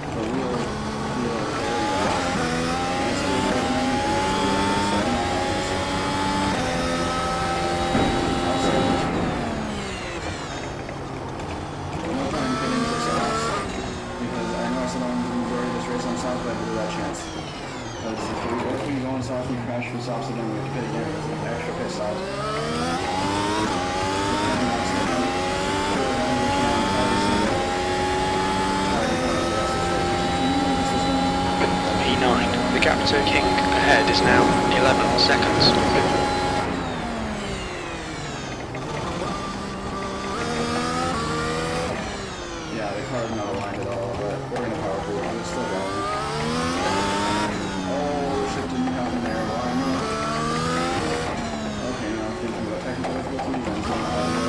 The wheel feel very bad. And it's still driving me, and it's still like this, so I'm not honest. Also, no time getting to softs, because I know I said I'm going to majority of this race on soft, but I blew that chance. Because if we go on soft and crash for softs again, we have to pit again with an extra pit stops. P9. The gap to King ahead is now 11 seconds. Yeah, the car's not aligned at all, but we're going to power through it. It's still going. Oh, shit didn't happen there. Alignment. Okay, now I'm thinking about technical difficulties and some audio.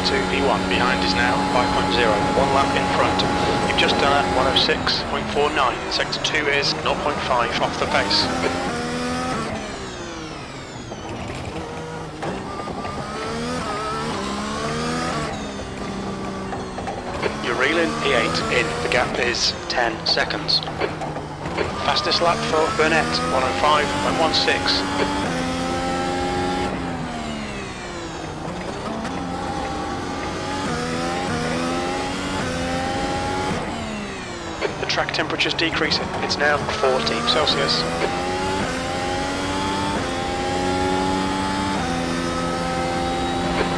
Sector 2, P1 behind is now 5.0, 1 lap in front. You've just done a 106.49. Sector 2 is 0.5 off the pace. You're reeling P8 in, the gap is 10 seconds. Fastest lap for Burnett, 105.16. The track temperature's decreasing, it's now 40 Celsius.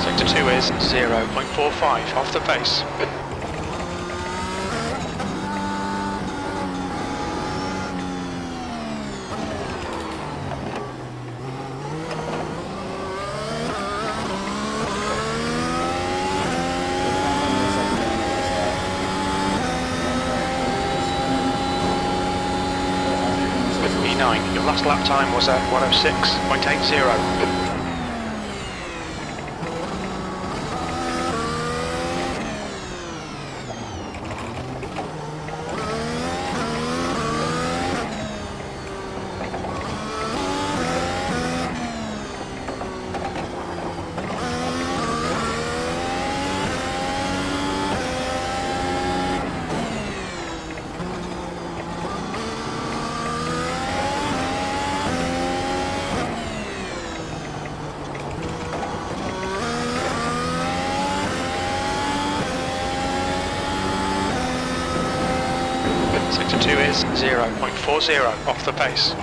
Sector 2 is 0.45 off the pace. E9, your last lap time was at 106.80. Sector 2 is 0.40 off the pace.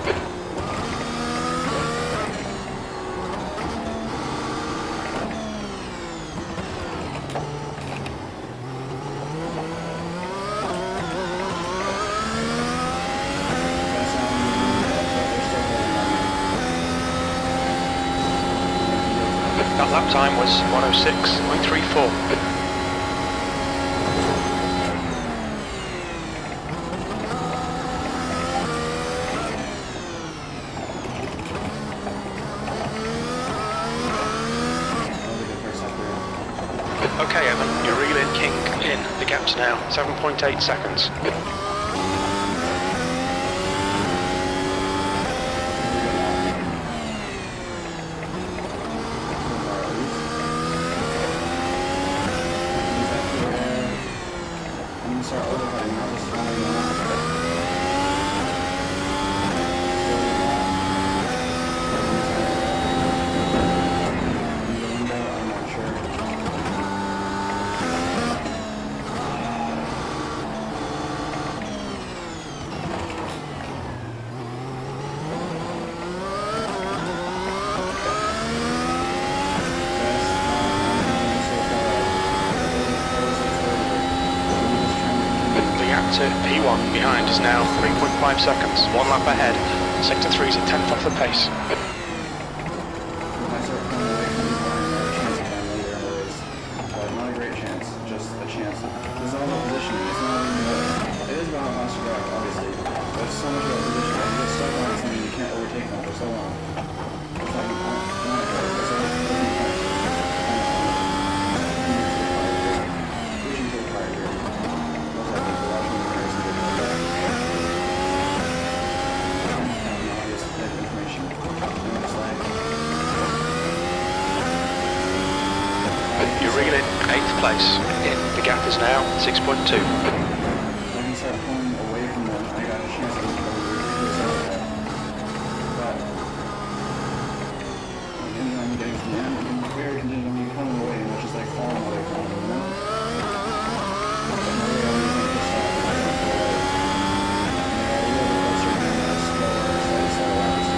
That lap time was 106.34. Okay, Evan, you're reeling King in. The gap's now 7.8 seconds. To P1 behind is now 3.5 seconds, 1 lap ahead. Sector 3 is a 10th off the pace. Not a great chance, just a chance. There's all about positioning, it's not even it is about faster drive, obviously. But it's so much about positioning. You get stuck on something you can't overtake them for so long. It's like you can't pushing to the car here. Most likely for watching the race and getting the back. Have an obvious type of information. And it's like You're reeling 8th place. In. The gap is now 6.2. I can start pulling away from them. I got a chance to this out there. But when I'm getting to the end, I'm very contingent on me pulling away and just like falling away from them, you know? But no way I'm going to stop if I don't pull away. And they're a little bit closer to being that slower, slightly slower laps.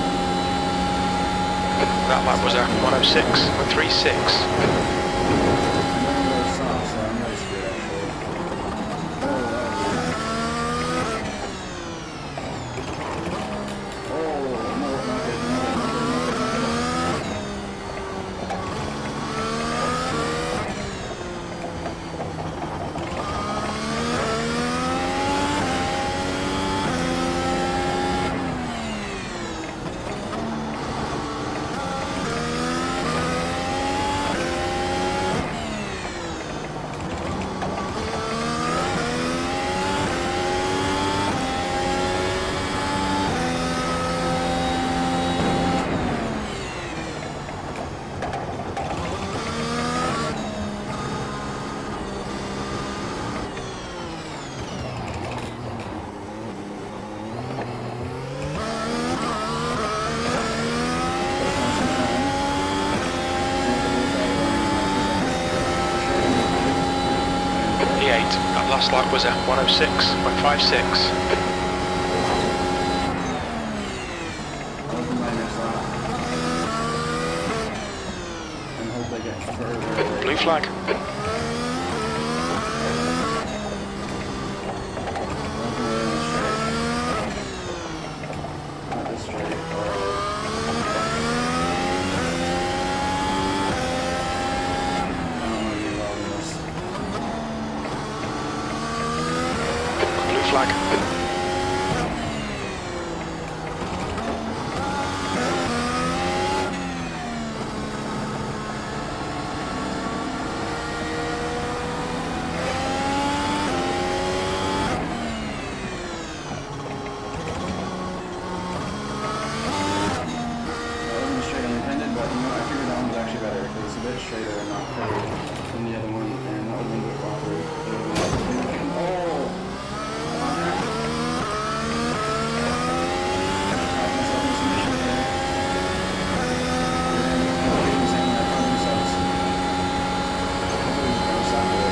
That lap was at 106.36. Last lap was at 106.56. Open my next lap. And hope they get further. Blue flag. Not this straight. I don't want to be involved in this. Blue flag. That wasn't straight as intended, but you know, I figured that one was actually better because it's a bit straighter and not curved than the other one, and that would have been a bit awkward. Oh! On there. Got myself in some issues there. Wait a second, I found themselves. Hopefully we can stop it.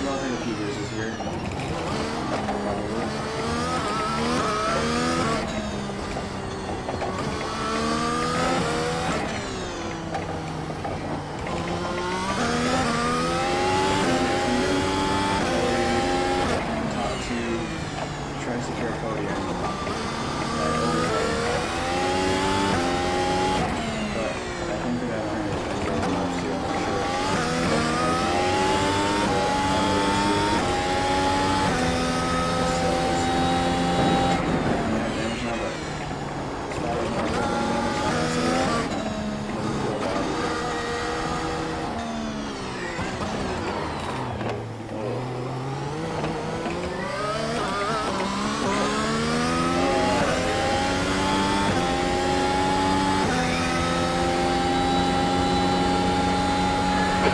I'll take a few bruises here. Probably. Top two, try to secure a podium. But I think that I learned it as well enough to, I'm sure.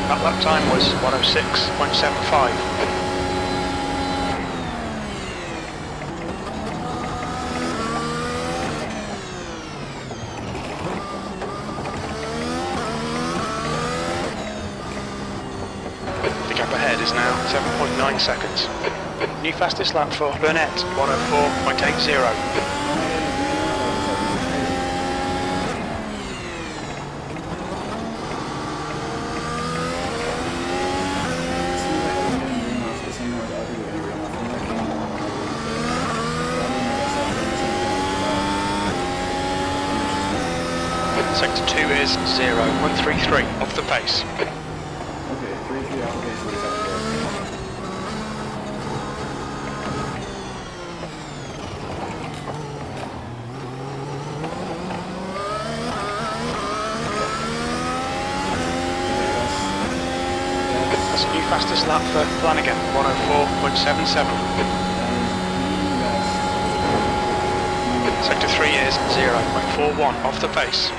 That lap time was 106.75. The gap ahead is now 7.9 seconds. New fastest lap for Burnett, 104.80. Sector 2 is 0.133 off the pace. Okay, 3-3 off the pace for the second row. That's a new fastest lap for Flanagan, 104.77. Sector 3 is 0.41 off the pace.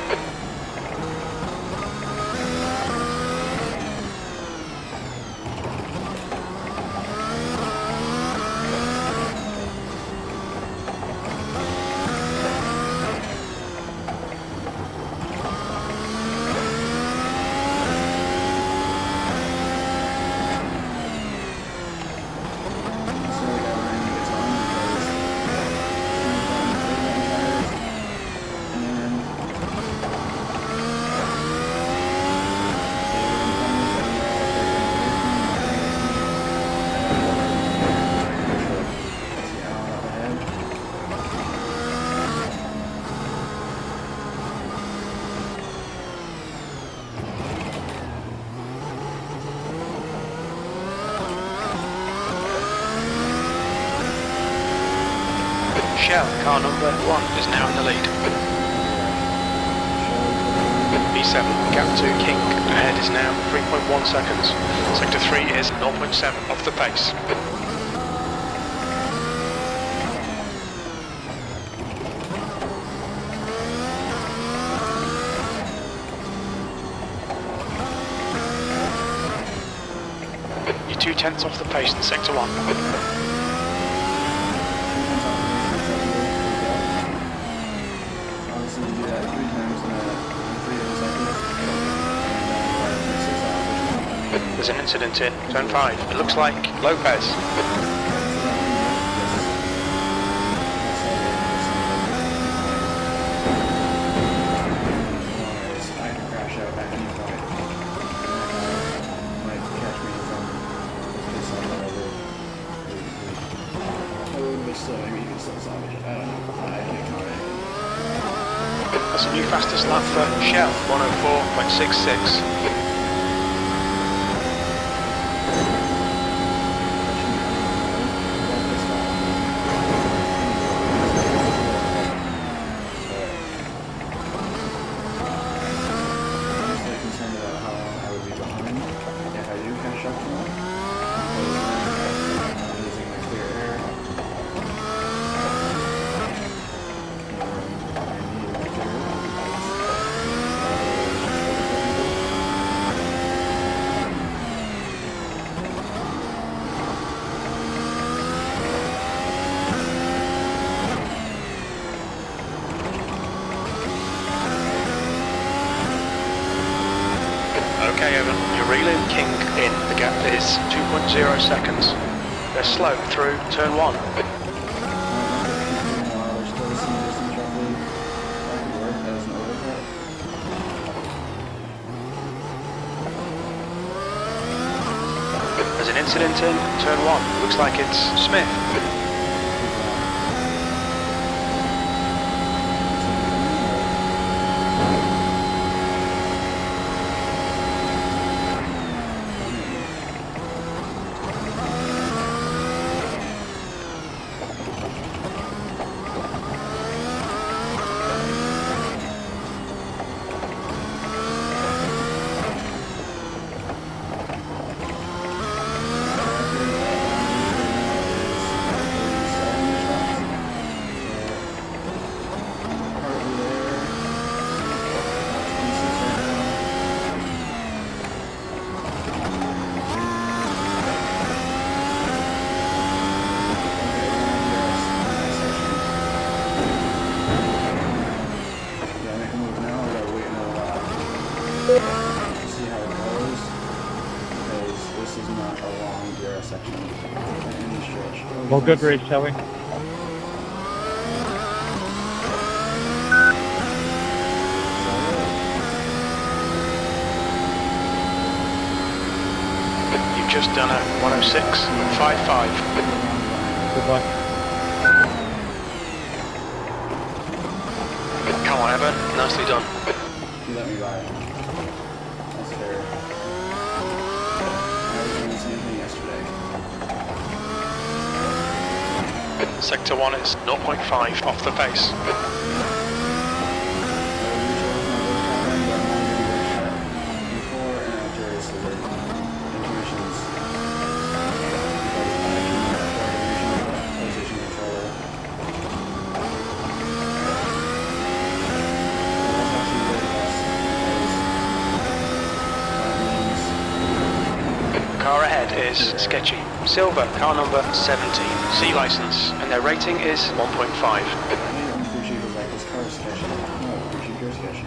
Shell, car number 1, is now in the lead. B7, gap to King, ahead is now 3.1 seconds. Sector 3 is 0.7 off the pace. You're 2/10 off the pace in Sector 1. Obviously, you do that 3 times in 3 There's an incident in turn 5. It looks like Lopez. I can crash out at any point. Might catch me from this on whatever. But still, maybe you can still salvage it. I don't know. I can't comment. That's a new fastest lap for Shell, 104.66. Okay, Evan, you're reeling King in. The gap is 2.0 seconds. They're slow through turn 1. There's an incident in turn 1. Looks like it's Smith. See how it goes, because this is not a long DRS section by any stretch. Well, good race, Shelly. You've just done a 106.55. Good luck. Come on, Evan. Nicely done. You let me by. That's fair. I was doing the same thing yesterday. Sector 1 is 0.5 off the pace. Before and after races, intermissions. PlayStation controller. That's actually really nice. The car ahead is sketchy. Silver, car number 17, C license, and their rating is 1.5. I think Crew Chief was like, this car is sketchy. No, Crew Chief, you're sketchy.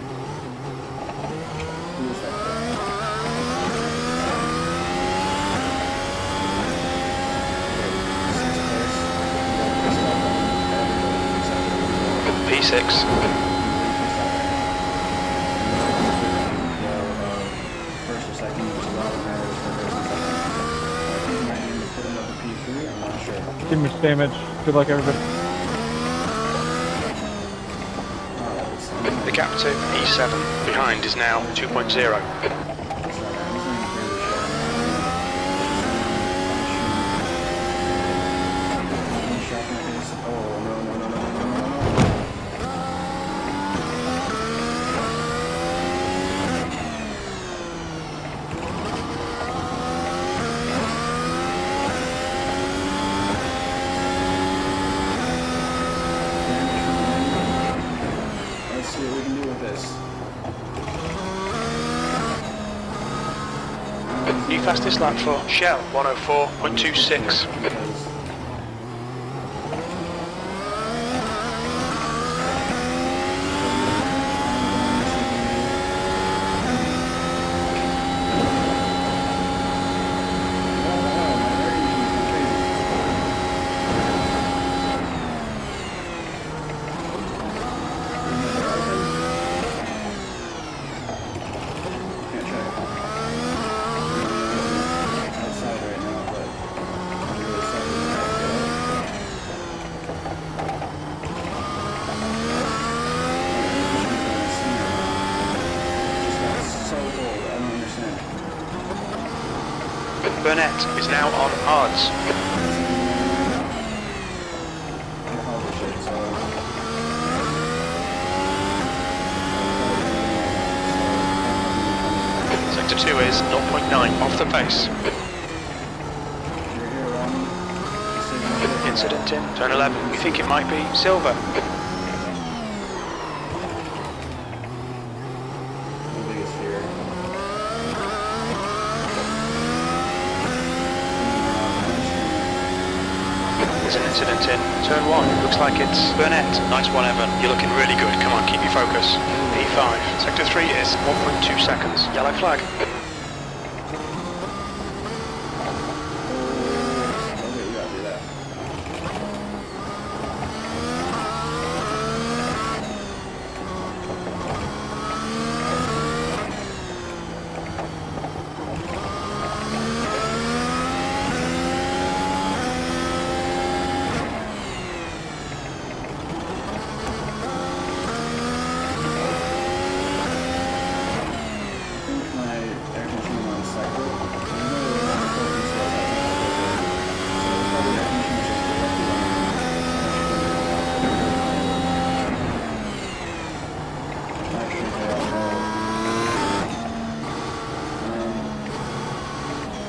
Who is that? P6. First or second, which is all that matters for first and second. I think I might need to put another P3, I'm not sure. Too much damage. Good luck, everybody. Oh, that was The gap to E7 behind is now 2.0. Let's see what we can do with this. New fastest lap for Shell, 104.26. Burnett is now on hards. I probably should, so. Sector 2 is 0.9 off the pace. You're here, Ronnie. Incident in turn 11. We think it might be silver. My biggest fear. There's an incident in turn 1. Looks like it's Burnett. Nice one, Evan. You're looking really good. Come on, keep your focus. P5. Sector 3 is 1.2 seconds. Yellow flag. Okay, we gotta do that. I think my air conditioning on cycle. I know the one focus was at so probably air conditioning just directly on. Actually, I don't know.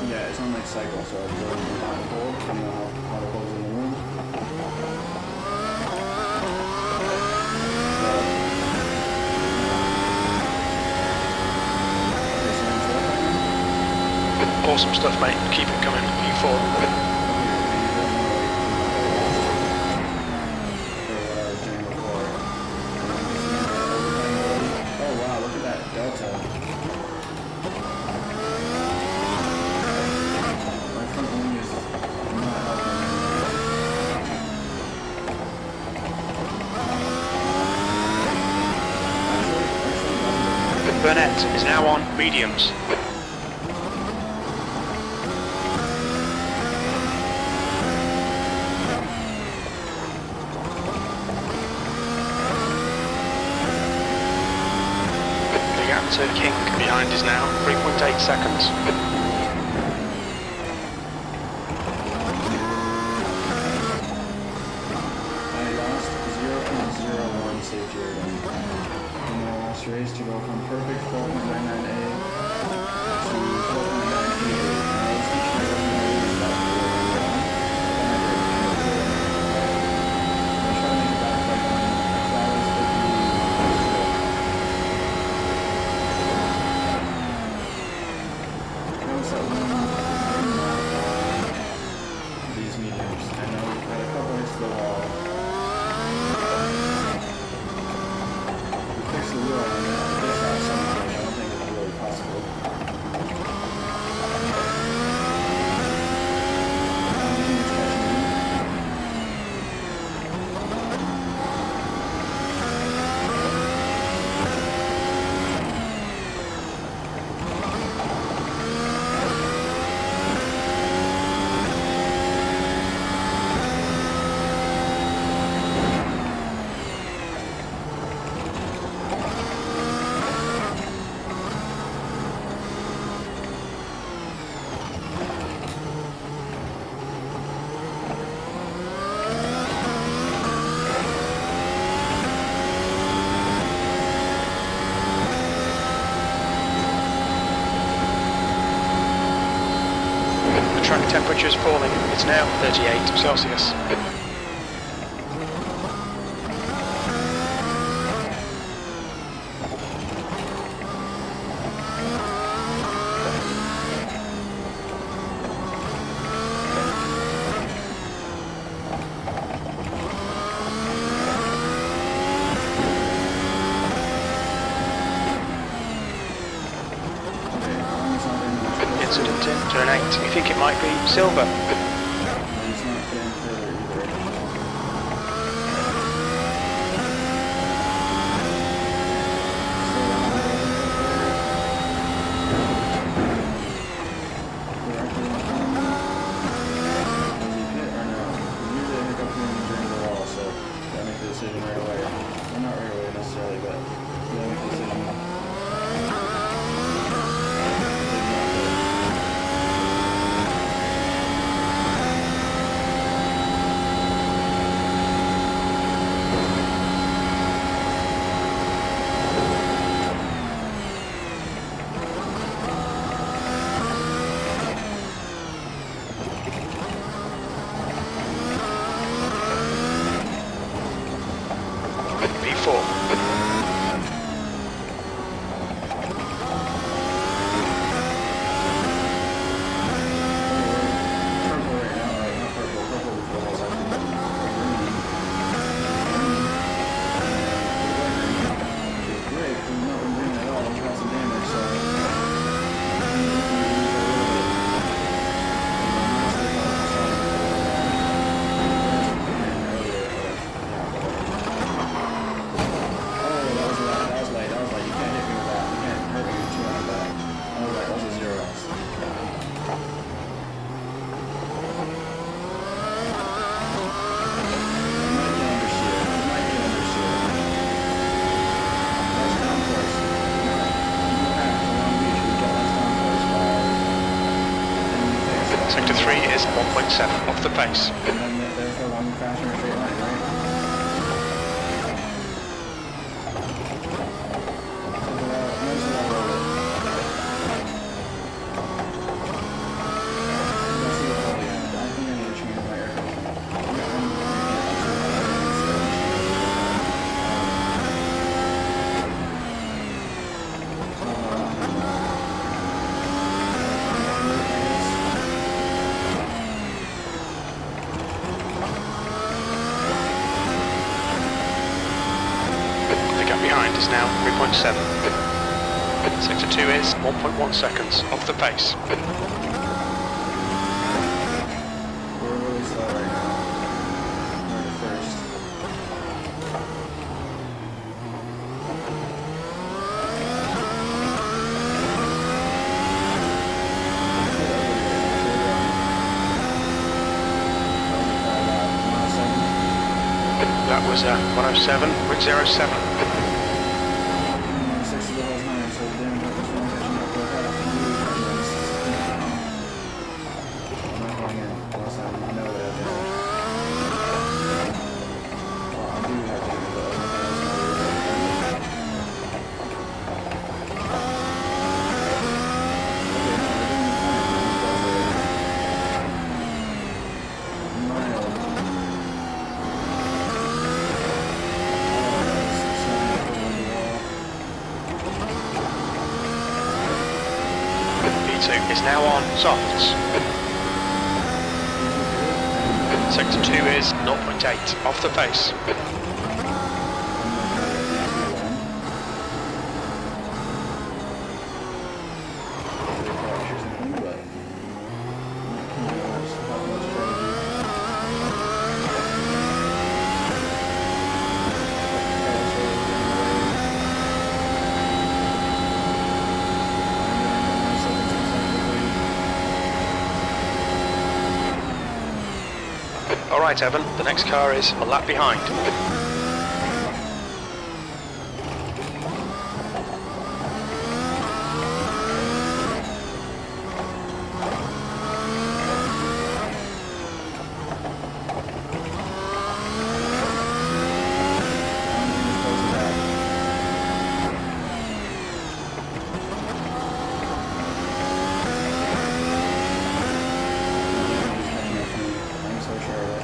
Yeah, it's on like cycle, so it's really hot and cold, depending on how hot or cold is in the room. Awesome stuff, mate. Keep it coming. P4. Oh wow, look at that delta. My front wing is not helping. Burnett is now on mediums. The gap to King behind is now 3.8 seconds. I lost 0.01 safety rating. In my last race to go from perfect 4.99A to 4.988. And I was thinking I wasn't going to lose that for then I did. I tried to make it back like flawless 50. What's that one? These mediums. I know we've got a couple hits to the wall. We fixed the wheel on it. This out something. I don't think it's really possible. It's catching me. The track temperature is falling. It's now 38 Celsius. Okay, almost not in much. Incident in turn 8. We think it might be silver. And it's not getting further either. Decision right away. Well, not right away necessarily, but you gotta make a decision. Sector 3 is 1.7 off the pace. And then therefore one faster in a straight line, right? The gap behind is now 3.7. Sector 2 is 1.1 seconds off the pace. We're really slow right now. We're the first. That was 107.07. B2 is now on softs. Sector 2 is 0.8 off the pace. Alright Evan, the next car is a lap behind. I'm so sure of it.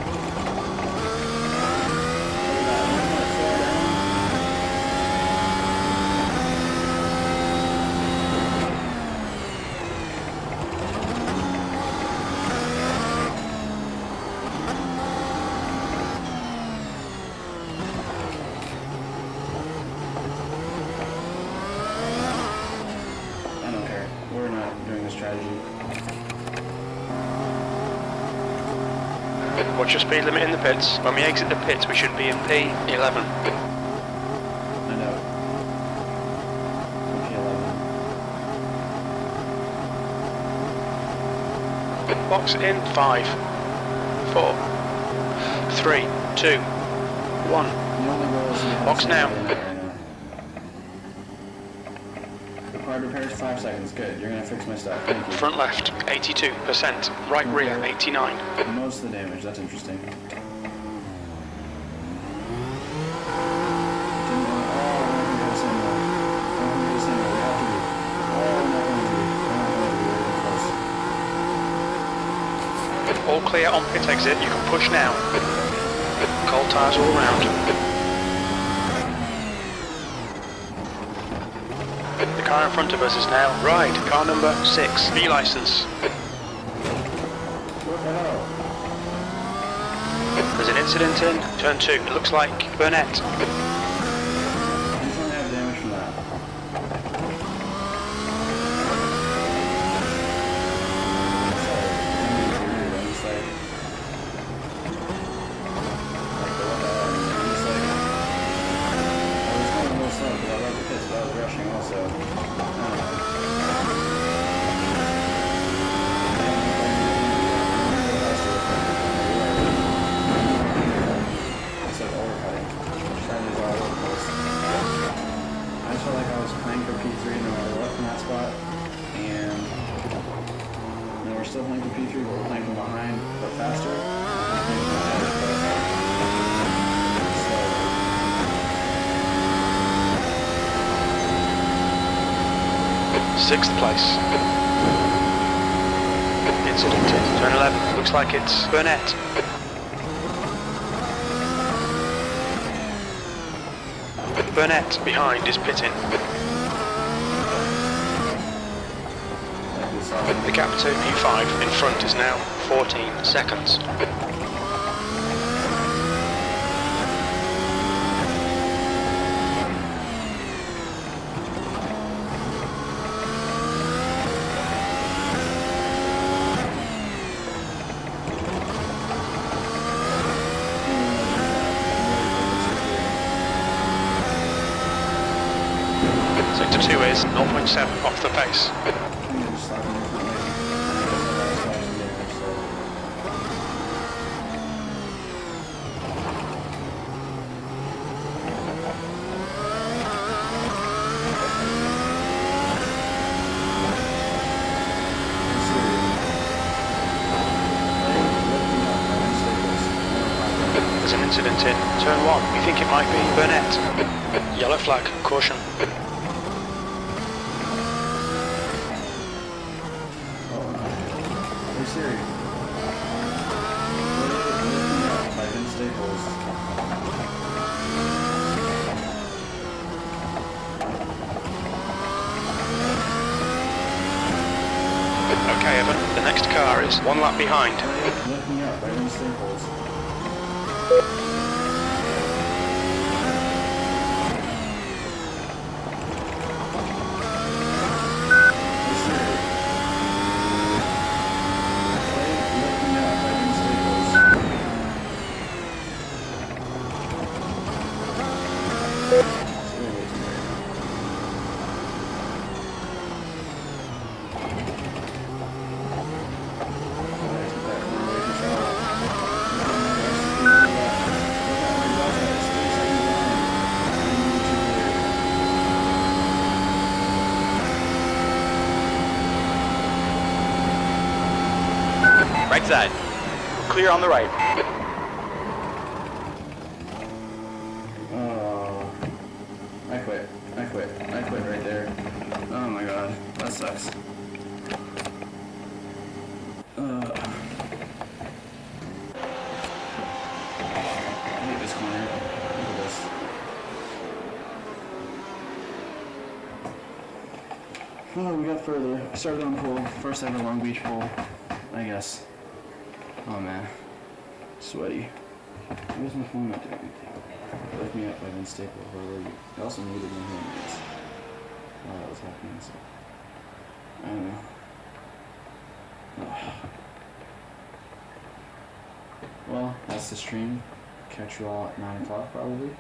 I don't care. We're not doing a strategy. Watch your speed limit in the pits. When we exit the pits we should be in P11. I know. Okay, Box in 5, 4, 3, 2, 1. the only goal is you have Box to now. stay in there right now. Hard repairs 5 seconds. Good. You're gonna fix my stuff. Thank you. Front left 82%, right rear 89. Most of the damage. That's interesting. All clear on pit exit, you can push now. Cold tyres all round. The car in front of us is now ride, car number 6, B licence. There's an incident in turn 2, it looks like Burnett. He's gonna have damage from that. Trying to still playing for P3, but we're playing from behind, but faster. Sixth place. Incident in turn 11. Looks like it's Burnett. Burnett behind is pitting. The gap to P5 in front is now 14 seconds. Sector 2 is 0.7 off the pace. There's an incident in turn 1. We think it might be Burnett. Yellow flag, caution. Hey Siri. By Vince Staples. Okay, Evan. The next car is one lap behind. Lift me up by Vince Staples. Hey Siri. Lift me up by Vince Staples. Right side. Clear on the right. Oh, I quit right there. Oh my god, that sucks. I hate this corner. Look at this. Oh, we got further. Started on pole. First ever Long Beach pole, I guess. Oh man, sweaty. Where's my phone at? Lift me up by Vince Staples. Where were you? I also needed my handmates while that was happening, so I don't know. Ugh. Well, that's the stream. Catch you all at 9 o'clock probably.